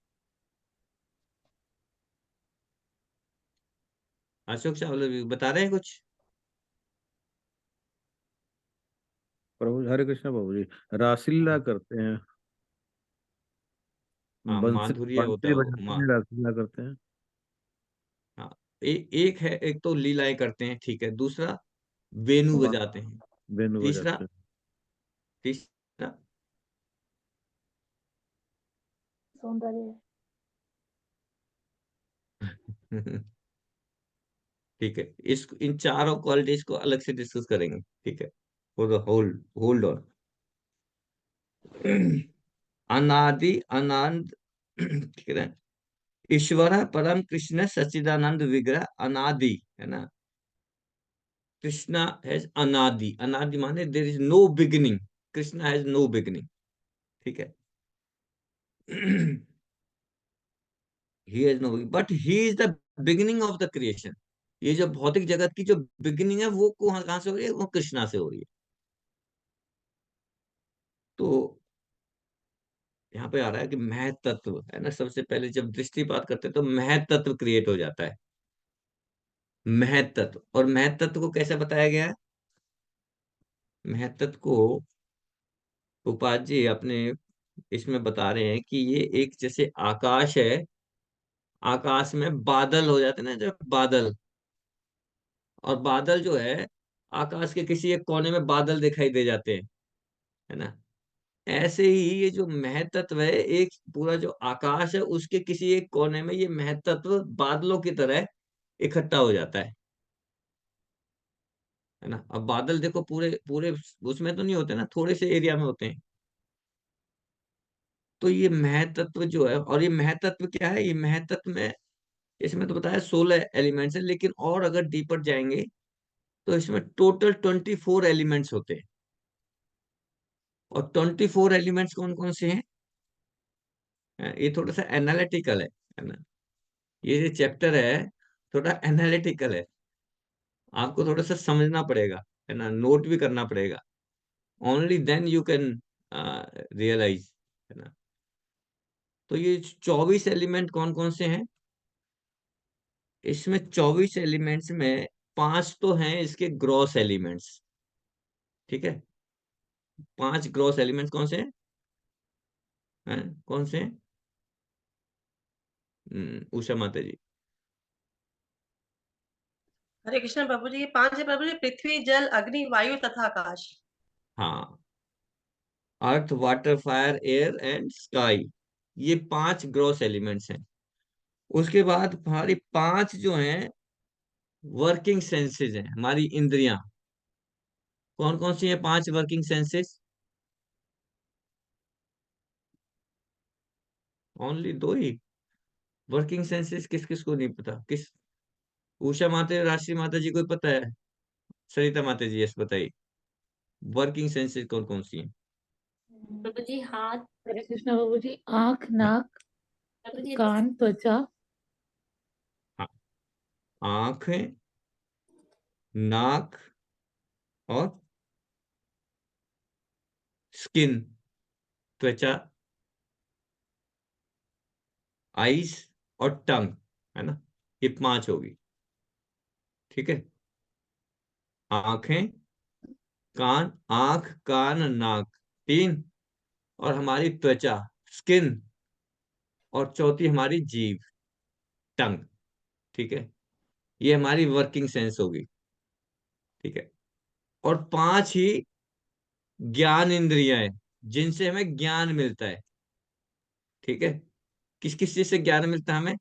अशोक चावला भी बता रहे हैं कुछ। प्रभु हरे कृष्ण प्रभु जी, रासलीला करते हैं, हाँ, बंसुरी माधुर्य होता बांसुरी है बजाते हैं, रासलीला करते हैं। हाँ, एक है, एक तो लीलाएं करते हैं, ठीक है। दूसरा वेणु वहाँ बजाते हैं। वेणु तीसरा, बजाते हैं। तीसरा सौंदर्य, ठीक है, इस इन चारों क्वालिटीज को अलग से डिस्कस करेंगे, ठीक है। For the hold on. अनादि अनंत ठीक है, ईश्वर परम कृष्ण सच्चिदानंद विग्रह अनादि, है ना। कृष्णा हैज अनादि, अनादि माने there is no beginning, Krishna has no beginning, ठीक है। He has no, but he is the beginning of the creation. ये जो भौतिक जगत की जो बिगिनिंग है वो कहाँ से हो रही है, वो कृष्णा से हो रही है। तो यहाँ पे आ रहा है कि महतत्व, है ना, सबसे पहले जब दृष्टिपात करते हैं तो महतत्व क्रिएट हो जाता है, महतत्व। और महतत्व को कैसे बताया गया है? महतत्व को उपाध्याय जी अपने इसमें बता रहे हैं कि ये एक जैसे आकाश है, आकाश में बादल हो जाते हैं ना, जब बादल, और बादल जो है आकाश के किसी एक कोने में बादल दिखाई दे जाते हैं, है ना। ऐसे ही ये जो महतत्व है, एक पूरा जो आकाश है उसके किसी एक कोने में ये महतत्व बादलों की तरह इकट्ठा हो जाता है ना। अब बादल देखो पूरे पूरे उसमें तो नहीं होते ना, थोड़े से एरिया में होते हैं। तो ये महतत्व जो है, और ये महतत्व क्या है, ये महतत्व में इसमें तो बताया 16 एलिमेंट्स है, लेकिन और अगर डीपर जाएंगे तो इसमें टोटल 24 एलिमेंट्स होते हैं। और 24 एलिमेंट्स कौन कौन से हैं? ये थोड़ा सा एनालिटिकल है ना। ये जो चैप्टर है थोड़ा एनालिटिकल है, आपको थोड़ा सा समझना पड़ेगा, है ना, नोट भी करना पड़ेगा। Only then you can realise, है ना। तो ये 24 एलिमेंट कौन कौन से हैं? इसमें 24 एलिमेंट्स में 5 तो हैं इसके ग्रॉस एलिमेंट्स, ठीक है। 5 ग्रॉस एलिमेंट्स कौन से हैं? कौन से हैं? उषा माता जी। हरे कृष्ण प्रभु जी, ये 5 है प्रभु जी, पृथ्वी, जल, अग्नि, वायु तथा आकाश। हाँ, earth water fire air and sky, ये 5 ग्रॉस एलिमेंट्स हैं। उसके बाद हमारी 5 जो हैं वर्किंग सेंसेस हैं, हमारी इंद्रियां। कौन कौन सी हैं 5 वर्किंग सेंसेस? ओनली 2 ही वर्किंग सेंसेस, किस किस को नहीं पता? किस, उषा माता, राष्ट्रीय माता जी को पता है? सरिता माता जी, यस बताइए, वर्किंग सेंसेस कौन कौन सी हैं? प्रभु जी हाथ, हरे कृष्णा बाबू जी, आंख, नाक, प्रभु जी कान, त्वचा। हाँ, आंखें, नाक, और स्किन, त्वचा, आईज, और टंग, है ना। ये 5 होगी, ठीक है। आंखें, कान, आंख कान नाक, 3, और हमारी त्वचा, स्किन, और चौथी हमारी जीभ, टंग, ठीक है। ये हमारी वर्किंग सेंस होगी, ठीक है। और 5 ही ज्ञान इंद्रियां हैं जिनसे हमें ज्ञान मिलता है, ठीक है। किस किस चीज से ज्ञान मिलता है हमें?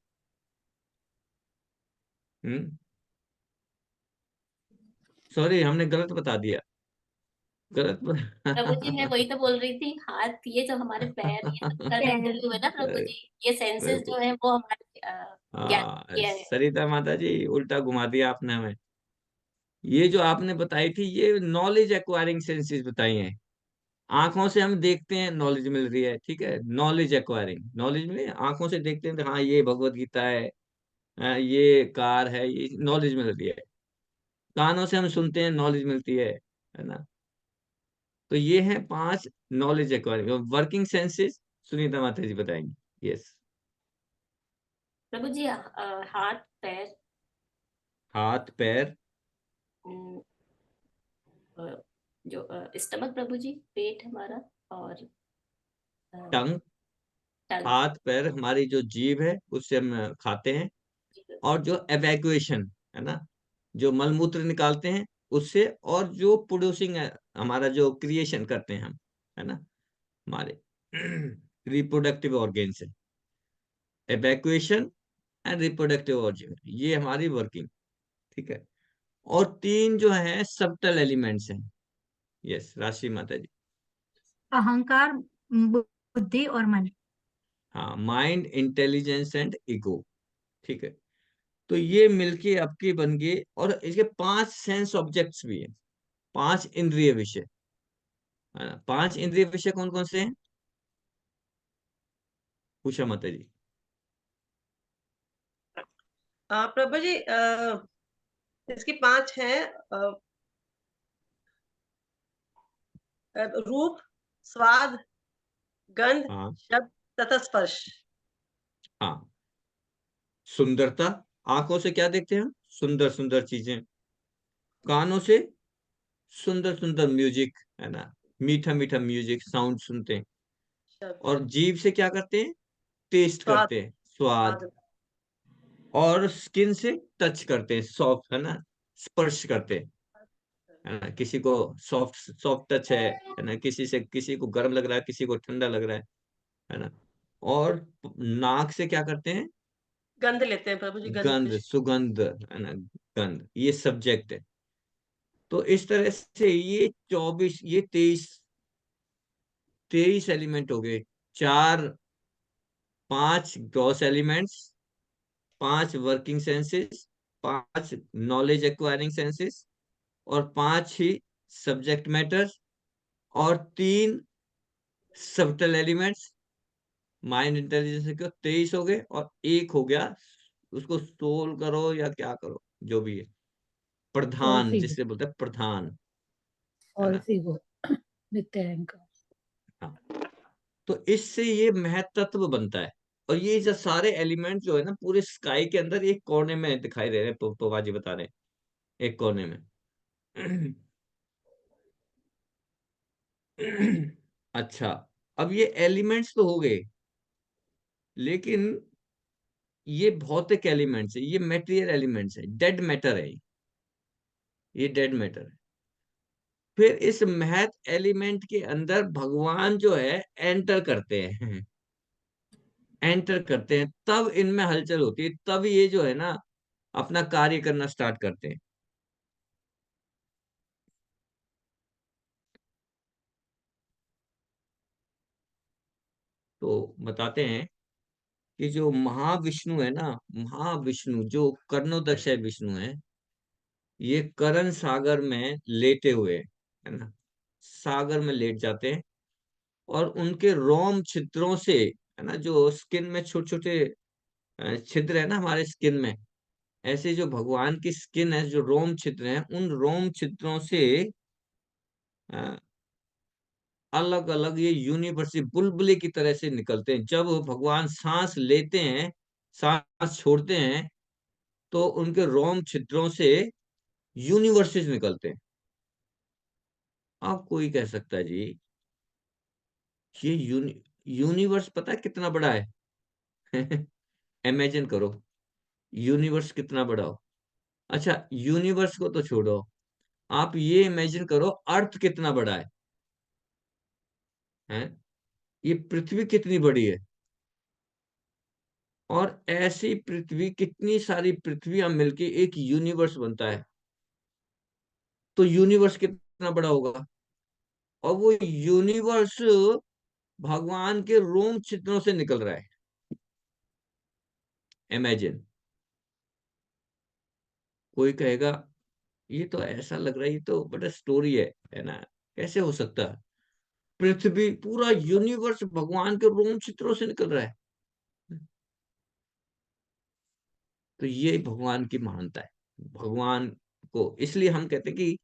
सॉरी, हमने गलत बता दिया, गलत प्रभु जी, मैं वही तो बोल रही थी, हाथ, ये जो हमारे पैर, ये सब कनेक्टेड हुए ना प्रभु जी, ये सेंसेस बिल्कुल। जो है वो हमारे ज्ञान हाँ, ये है। सरिता माता जी उल्टा घुमा दिया आपने हमें। ये जो आपने बताई थी ये नॉलेज एक्वायरिंग सेंसेस बताई हैं। आंखों से हम देखते हैं, नॉलेज मिल रही है, ठीक है। नॉलेज एक्वायरिंग, नॉलेज मिले, आंखों से देखते हैं तो हाँ ये भगवत गीता है, ये कार है, ये नॉलेज मिल रही है। कानों से हम सुनते हैं, नॉलेज मिलती है ना। तो ये है 5 knowledge acquiring working senses, Sunita माता जी बताएंगी, यस। प्रभु जी हाथ, पैर, हाथ, पैर, अम, अ, जो स्टमक प्रभु जी, पेट हमारा, और टंग, टंग। हाथ पैर, हमारी जो जीभ है उससे हम खाते हैं। और जो एवैक्यूएशन, है ना, जो मलमूत्र निकालते हैं उससे, और जो प्रोड्यूसिंग है, हमारा जो क्रिएशन करते हैं हम, है ना, हमारे रिप्रोडक्टिव ऑर्गेन से, एवैक्यूएशन एंड रिप्रोडक्टिव ऑर्गेन, ये हमारी वर्किंग, ठीक है। और 3 जो है सबटल एलिमेंट्स हैं। यस राशि माता जी। अहंकार, बुद्धि और मन। हाँ, माइंड, इंटेलिजेंस एंड ईगो। ठीक है। तो ये मिलके आपके बन गए, और इसके 5 सेंस ऑब्जेक्ट्स भी है, 5 इंद्रिय विषय है ना। 5 इंद्रिय विषय कौन कौन से हैं? पूछा माता जी। प्रभु जी इसकी 5 हैं। रूप, स्वाद, गंध, हाँ शब्द तथा स्पर्श। हाँ। सुंदरता, आंखों से क्या देखते हैं हम? सुंदर सुंदर चीजें। कानों से सुंदर सुंदर म्यूजिक, है ना, मीठा मीठा म्यूजिक साउंड सुनते हैं। शब्द, और जीभ से क्या करते हैं? टेस्ट स्वाद, करते हैं, स्वाद। स्वाद। और स्किन से टच करते हैं, सॉफ्ट, है ना, स्पर्श करते हैं, है ना। किसी को सॉफ्ट सॉफ्ट टच है ना, किसी को गर्म लग रहा है, किसी को ठंडा लग रहा है ना। और नाक से क्या करते हैं? गंध लेते हैं प्रभु जी, गंध गंध, सुगंध, है ना, गंध। ये सब्जेक्ट है। तो इस तरह से ये 24, ये 23 एलिमेंट हो गए। चार, 5 gross elements, 5 working senses, 5 knowledge acquiring senses, और 5 ही सब्जेक्ट मैटर, और 3 सबटल एलिमेंट्स, माइंड, इंटेलिजेंस के 23 हो गए, और एक हो गया, उसको सोल करो या क्या करो, जो भी है, फॉल्स प्रधान, ईगो, जिससे बोलते हैं प्रधान, है ना। फॉल्स ईगो, नित्य अहंकार। हाँ। तो इससे ये महतत्व बनता है। और ये जो सारे एलिमेंट जो है ना, पूरे स्काई के अंदर एक कोने में दिखाई दे रहे हैं, पौवा जी बता रहे हैं, एक कोने में। अच्छा, अब ये एलिमेंट्स तो हो गए, लेकिन ये भौतिक एलिमेंट्स है, ये मेटेरियल एलिमेंट्स है, डेड मैटर है, ये डेड मैटर है। फिर इस महत एलिमेंट के अंदर भगवान जो है एंटर करते हैं, एंटर करते हैं, तब इनमें हलचल होती है, तब ये जो है ना अपना कार्य करना स्टार्ट करते हैं। तो बताते हैं कि जो महाविष्णु है ना, महाविष्णु जो कर्णोदक्षय विष्णु है, ये करण सागर में लेटे हुए हैं, है ना, सागर में लेट जाते हैं। और उनके रोम छिद्रों से, है ना, जो स्किन में छोटे छोटे छिद्र है ना हमारे स्किन में, ऐसे जो भगवान की स्किन है, जो रोम छिद्र हैं, उन रोम छिद्रों से अलग अलग ये यूनिवर्स बुलबुले की तरह से निकलते हैं। जब भगवान सांस लेते हैं, सांस छोड़ते हैं, तो उनके रोम छिद्रों से यूनिवर्सेस निकलते हैं। अब कोई कह सकता है जी, ये यूनिवर्स पता है कितना बड़ा है? इमेजिन करो, यूनिवर्स कितना बड़ा हो। अच्छा, यूनिवर्स को तो छोड़ो, आप ये इमेजिन करो अर्थ कितना बड़ा है, ये पृथ्वी कितनी बड़ी है। और ऐसी पृथ्वी, कितनी सारी पृथ्वियां मिलके एक यूनिवर्स बनता है। तो यूनिवर्स कितना बड़ा होगा। और वो यूनिवर्स भगवान के रोम छिद्रों से निकल रहा है। इमेजिन। कोई कहेगा ये तो ऐसा लग रहा है, ये तो बड़ा स्टोरी है ना, कैसे हो सकता है? पृथ्वी, पूरा यूनिवर्स भगवान के रोम छिद्रों से निकल रहा है। तो ये भगवान की महानता है। भगवान को इसलिए हम कहते हैं कि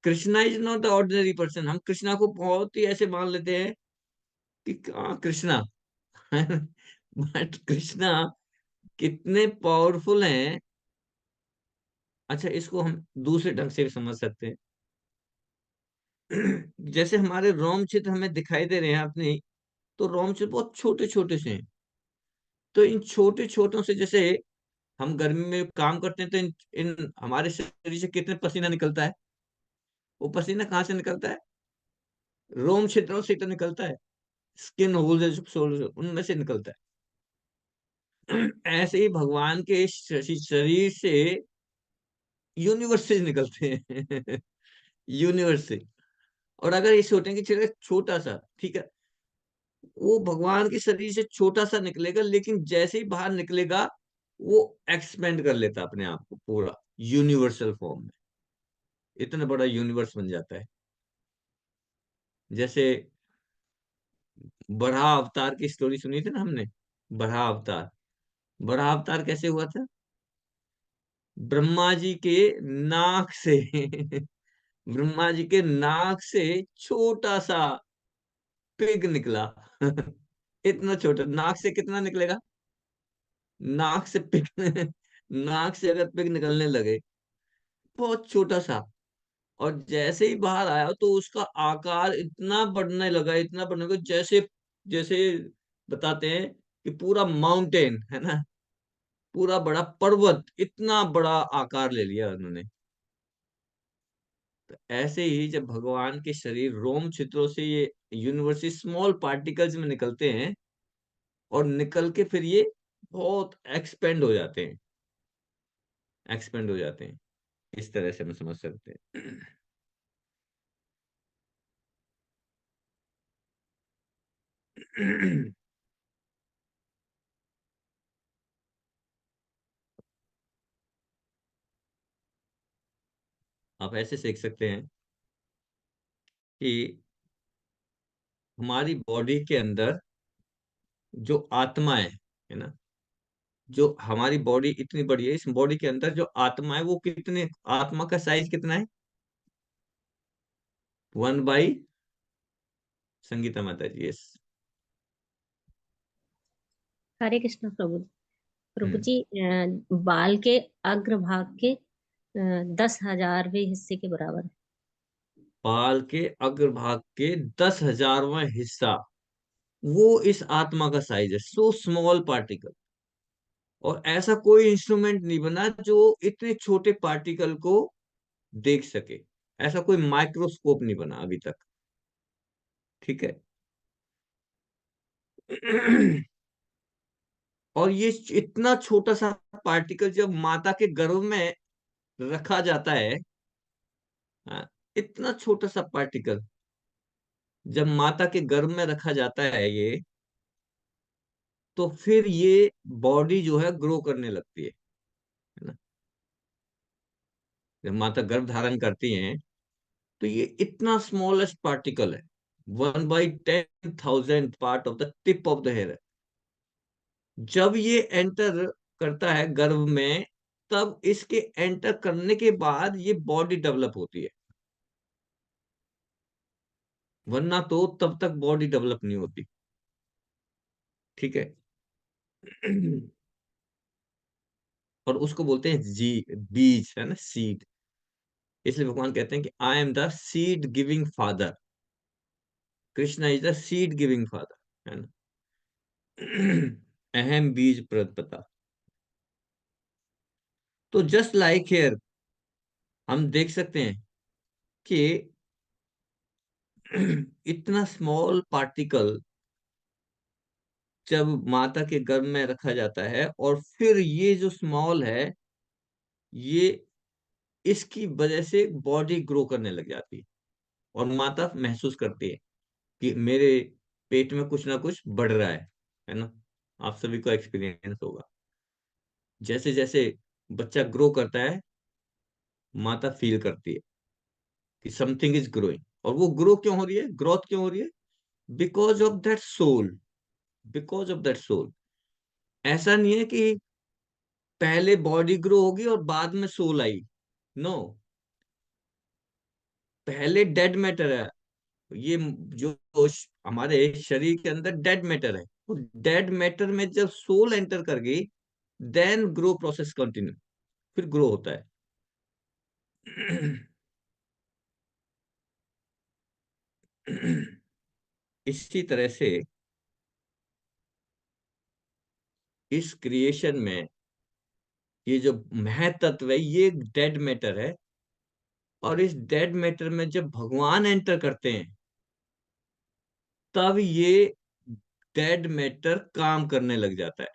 Krishna is not the ordinary person. हम कृष्णा को बहुत ही ऐसे मान लेते हैं कि हाँ कृष्णा, बट कृष्णा कितने पावरफुल हैं। अच्छा, इसको हम दूसरे ढंग से भी समझ सकते हैं। जैसे हमारे रोम चित्र हमें दिखाई दे रहे हैं अपने, तो रोम चित्र बहुत छोटे छोटे से हैं। तो इन छोटे छोटों से, जैसे हम गर्मी में काम करते हैं, तो इन हमारे शरीर से कितने पसीना निकलता है? वो पसीना कहाँ से निकलता है? रोम छिद्रों से तो निकलता है, स्किन होल्स उनमें से निकलता है। ऐसे ही भगवान के शरीर से यूनिवर्स से निकलते हैं। यूनिवर्स से। और अगर ये सोचें कि चलो छोटा सा, ठीक है, वो भगवान के शरीर से छोटा सा निकलेगा, लेकिन जैसे ही बाहर निकलेगा वो एक्सपेंड कर लेता अपने आप को पूरा यूनिवर्सल फॉर्म में, इतना बड़ा यूनिवर्स बन जाता है। जैसे बराह अवतार की स्टोरी सुनी थी ना हमने, बराह अवतार। बराह अवतार कैसे हुआ था? ब्रह्मा जी के नाक से ब्रह्मा जी के नाक से छोटा सा पिग निकला। इतना छोटा, नाक से कितना निकलेगा? नाक से पिग नाक से अगर पिग निकलने लगे, बहुत छोटा सा, और जैसे ही बाहर आया तो उसका आकार इतना बढ़ने लगा, इतना बढ़ने लगा, जैसे जैसे बताते हैं कि पूरा माउंटेन है ना, पूरा बड़ा पर्वत, इतना बड़ा आकार ले लिया उन्होंने। तो ऐसे ही जब भगवान के शरीर रोम छिद्रों से ये यूनिवर्सिटी स्मॉल पार्टिकल्स में निकलते हैं, और निकल के फिर ये बहुत एक्सपेंड हो जाते हैं, एक्सपेंड हो जाते हैं। इस तरह से हम समझ सकते हैं। आप ऐसे सीख सकते हैं कि हमारी बॉडी के अंदर जो आत्मा है ना, जो हमारी बॉडी इतनी बड़ी है, इस बॉडी के अंदर जो आत्मा है वो कितने, आत्मा का साइज कितना है? 1/, संगीता माता जी, यस। हरे कृष्णा प्रभु। प्रभु हम्म। जी, बाल के अग्रभाग के 10,000वें हिस्से के बराबर है। बाल के अग्रभाग के 10,000वां हिस्सा, वो इस आत्मा का साइज है, सो स्मॉल पार्टिकल। और ऐसा कोई इंस्ट्रूमेंट नहीं बना जो इतने छोटे पार्टिकल को देख सके, ऐसा कोई माइक्रोस्कोप नहीं बना अभी तक, ठीक है। और ये इतना छोटा सा पार्टिकल जब माता के गर्भ में रखा जाता है, हाँ, इतना छोटा सा पार्टिकल जब माता के गर्भ में रखा जाता है ये, तो फिर ये बॉडी जो है ग्रो करने लगती है ना। जब माता गर्भ धारण करती हैं तो ये इतना स्मॉलेस्ट पार्टिकल है, 1/10,000 part of the tip of the hair. जब ये एंटर करता है गर्भ में, तब इसके एंटर करने के बाद ये बॉडी डेवलप होती है, वरना तो तब तक बॉडी डेवलप नहीं होती, ठीक है। और उसको बोलते हैं जी, बीज है ना, सीड। इसलिए भगवान कहते हैं कि I am the seed giving father, Krishna is the seed giving father, है ना। अहम बीज प्रदपिता। तो जस्ट लाइक हियर हम देख सकते हैं कि इतना स्मॉल पार्टिकल जब माता के गर्भ में रखा जाता है, और फिर ये जो स्मॉल है, ये इसकी वजह से बॉडी ग्रो करने लग जाती है, और माता महसूस करती है कि मेरे पेट में कुछ ना कुछ बढ़ रहा है ना। आप सभी को एक्सपीरियंस होगा, जैसे जैसे बच्चा ग्रो करता है, माता फील करती है कि समथिंग इज ग्रोइंग। और वो ग्रो क्यों हो रही है, ग्रोथ क्यों हो रही है? Because of that soul, because of that soul. ऐसा नहीं है कि पहले बॉडी ग्रो होगी और बाद में सोल आई, नो। पहले डेड मैटर है, ये जो हमारे शरीर के अंदर डेड मैटर है, तो डेड मैटर में जब सोल एंटर कर गई, देन ग्रो प्रोसेस कंटिन्यू, फिर ग्रो होता है। इसी तरह से इस क्रिएशन में ये जो महतत्व है, ये डेड मैटर है। और इस डेड मैटर में जब भगवान एंटर करते हैं, तब ये डेड मैटर काम करने लग जाता है,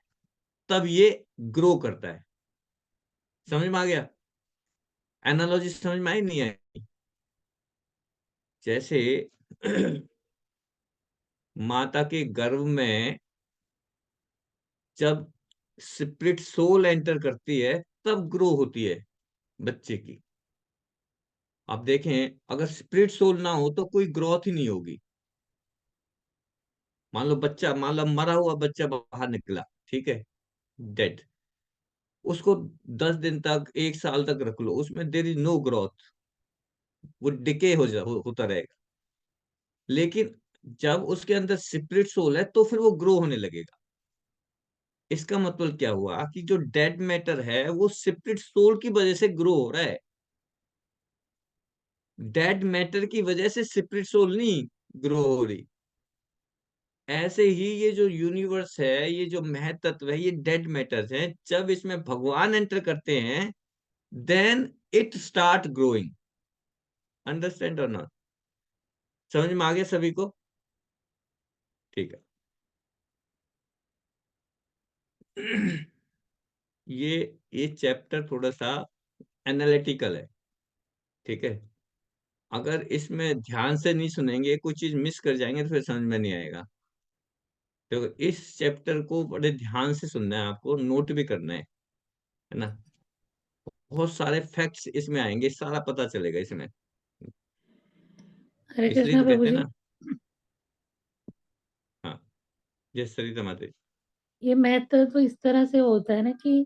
तब ये ग्रो करता है। समझ में आ गया? एनालॉजी समझ में आई नहीं आई? जैसे माता के गर्भ में जब स्पिरिट सोल एंटर करती है तब ग्रो होती है बच्चे की। आप देखें, अगर स्पिरिट सोल ना हो तो कोई ग्रोथ ही नहीं होगी। मान लो मरा हुआ बच्चा बाहर निकला, ठीक है, डेड, उसको 10 दिन तक, 1 साल तक रख लो, उसमें देर इज नो ग्रोथ, वो डिके होता रहेगा। लेकिन जब उसके अंदर स्पिरिट सोल है तो फिर वो ग्रो होने लगेगा। इसका मतलब क्या हुआ कि जो डेड मैटर है वो स्पिरिट सोल की वजह से ग्रो हो रहा है। डेड मैटर की वजह से स्पिरिट सोल नहीं ग्रो हो रही। ऐसे ही ये जो यूनिवर्स है, ये जो महतत्व है, ये डेड मैटर्स हैं। जब इसमें भगवान एंटर करते हैं then it start growing. Understand और नॉट? समझ में आ गया सभी को? ठीक है। ये ये चैप्टर थोड़ा सा एनालिटिकल है, ठीक है। अगर इसमें ध्यान से नहीं सुनेंगे, कुछ चीज मिस कर जाएंगे तो फिर समझ में नहीं आएगा। तो इस चैप्टर को बड़े ध्यान से सुनना है, आपको नोट भी करना है ना। बहुत सारे फैक्ट्स इसमें आएंगे, सारा पता चलेगा इसमें। हरे इसलिए कृष्णा तो प्रभु कहते हैं जी। ना। हाँ, जय सरिता माता जी। ये महत्व तो इस तरह से होता है ना कि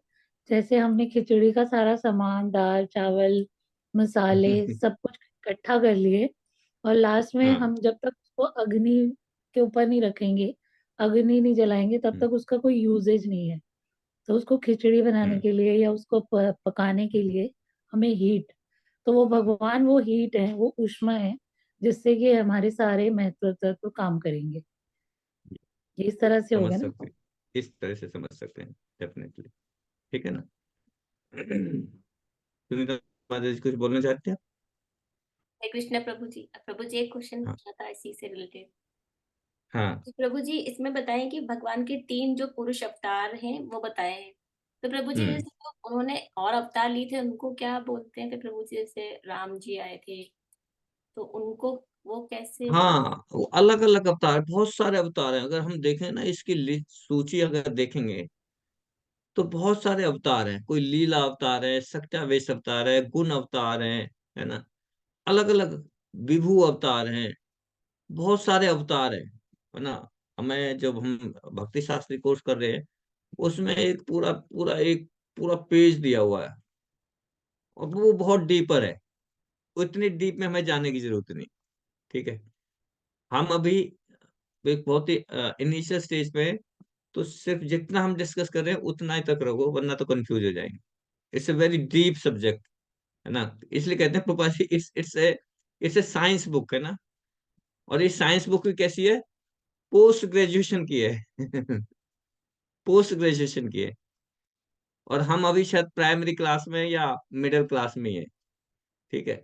जैसे हमने खिचड़ी का सारा सामान, दाल चावल मसाले सब कुछ इकट्ठा कर लिए, और लास्ट में हाँ। हम जब तक उसको अग्नि के ऊपर नहीं रखेंगे, अग्नि नहीं जलाएंगे, तब हम्म, तक उसका कोई यूजेज नहीं है। तो उसको खिचड़ी बनाने हम्म, के लिए या उसको पकाने के लिए हमें हीट, तो वो भगवान वो हीट है, वो ऊष्मा है, जिससे कि हमारे सारे महत्व तत्व काम करेंगे। ये इस तरह से समझ होगा ना। सकते हैं, इस तरह से समझ सकते हैं डेफिनेटली। ठीक है ना? सुनीता माता जी कुछ बोलना चाहते हैं? हरे कृष्णा प्रभु जी एक क्वेश्चन हाँ। पूछना था इसी से रिलेटेड। हाँ। तो प्रभु जी इसमें बताएं कि भगवान के 3 जो पुरुष अवतार हैं वो बताए हैं। तो प्रभु जी हम्म। जैसे तो उन्होंने और अवतार लिए थे, उनको क्या बोलते हैं फिर प्रभु जी? जैसे राम जी आए थे तो उनको वो कैसे बोल? हाँ, वो अलग अलग अवतार, बहुत सारे अवतार हैं। अगर हम देखें ना इसकी सूची अगर देखेंगे तो बहुत सारे अवतार हैं। कोई लीला अवतार है, सत्यावेश अवतार है, गुण अवतार है ना, अलग अलग विभू अवतार हैं, बहुत सारे अवतार हैं, है ना। हमें जब हम भक्ति शास्त्री कोर्स कर रहे हैं उसमें एक पूरा पूरा एक पूरा पेज दिया हुआ है, और वो बहुत डीपर है। उतनी डीप में हमें जाने की जरूरत नहीं। ठीक है। हम अभी एक बहुत ही इनिशियल स्टेज पे हैं, तो सिर्फ जितना हम डिस्कस कर रहे हैं उतना ही तक रखो, वरना तो कंफ्यूज हो जाएंगे। It's a very deep subject, है ना। इसलिए कहते हैं Prabhupada ji it's a science book, है ना। और ये साइंस बुक भी कैसी है? पोस्ट ग्रेजुएशन की है। पोस्ट ग्रेजुएशन की है। और हम अभी शायद प्राइमरी क्लास में या मिडिल क्लास में ही है। ठीक है।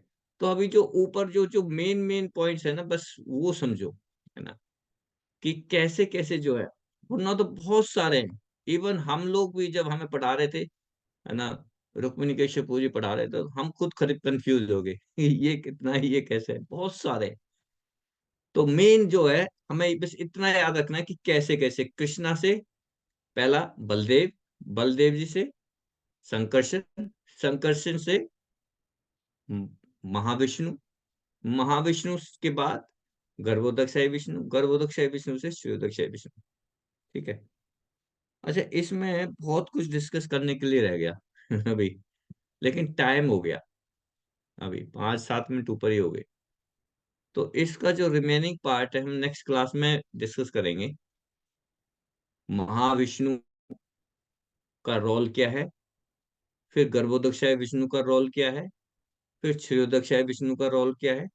तो अभी जो ऊपर जो जो मेन मेन पॉइंट्स है ना, बस वो समझो, है ना, कि कैसे कैसे जो है, वरना तो बहुत सारे हैं। इवन हम लोग भी जब हमें पढ़ा रहे थे, है ना, रुक्मिणी कश्यप पूरी पढ़ा रहे थे, तो हम खुद खरीद कंफ्यूज हो गए। ये कितना है, ये कैसे है, बहुत सारे। तो मेन जो है, हमें बस इतना याद रखना है कि कैसे कैसे कृष्णा से पहला बलदेव, बलदेव जी से संकर्षण, संकर्षण से म- महाविष्णु, महाविष्णु के बाद गर्भोदकशाही विष्णु, गर्भोदकशाही विष्णु से क्षीरोदकशाही विष्णु। ठीक है। अच्छा, इसमें बहुत कुछ डिस्कस करने के लिए रह गया अभी, लेकिन टाइम हो गया, अभी 5-7 मिनट ऊपर ही हो गए। तो इसका जो रिमेनिंग पार्ट है हम नेक्स्ट क्लास में डिस्कस करेंगे। महाविष्णु का रोल क्या है, फिर गर्भोदकशाही विष्णु का रोल क्या है, फिर क्षीरोदकशाही विष्णु का रोल क्या है।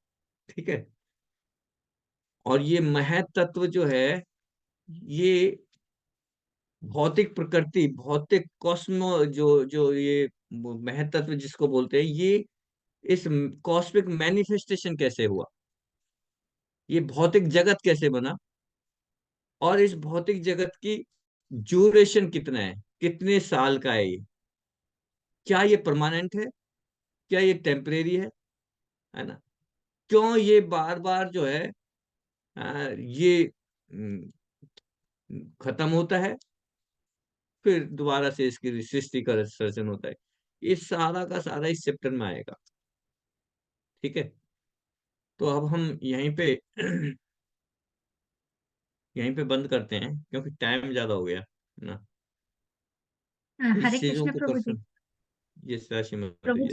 ठीक है। और ये महतत्व जो है, ये भौतिक प्रकृति, भौतिक कॉस्मो, जो जो ये महतत्व जिसको बोलते हैं, ये इस कॉस्मिक मैनिफेस्टेशन कैसे हुआ, ये भौतिक जगत कैसे बना, और इस भौतिक जगत की ड्यूरेशन कितना है, कितने साल का है ये, क्या ये परमानेंट है, क्या ये टेम्परेरी है ना? क्यों ये बार बार जो है ये खत्म होता है, फिर दोबारा से इसकी सृष्टि का सर्जन होता है। ये सारा का सारा इस चैप्टर में आएगा। ठीक है, तो अब हम यहीं पे यहीं पे बंद करते हैं क्योंकि टाइम ज्यादा हो गया है ना। हरे इस चीजों कृष्ण को प्रभु जी। परसों ये राशि में प्रभु जी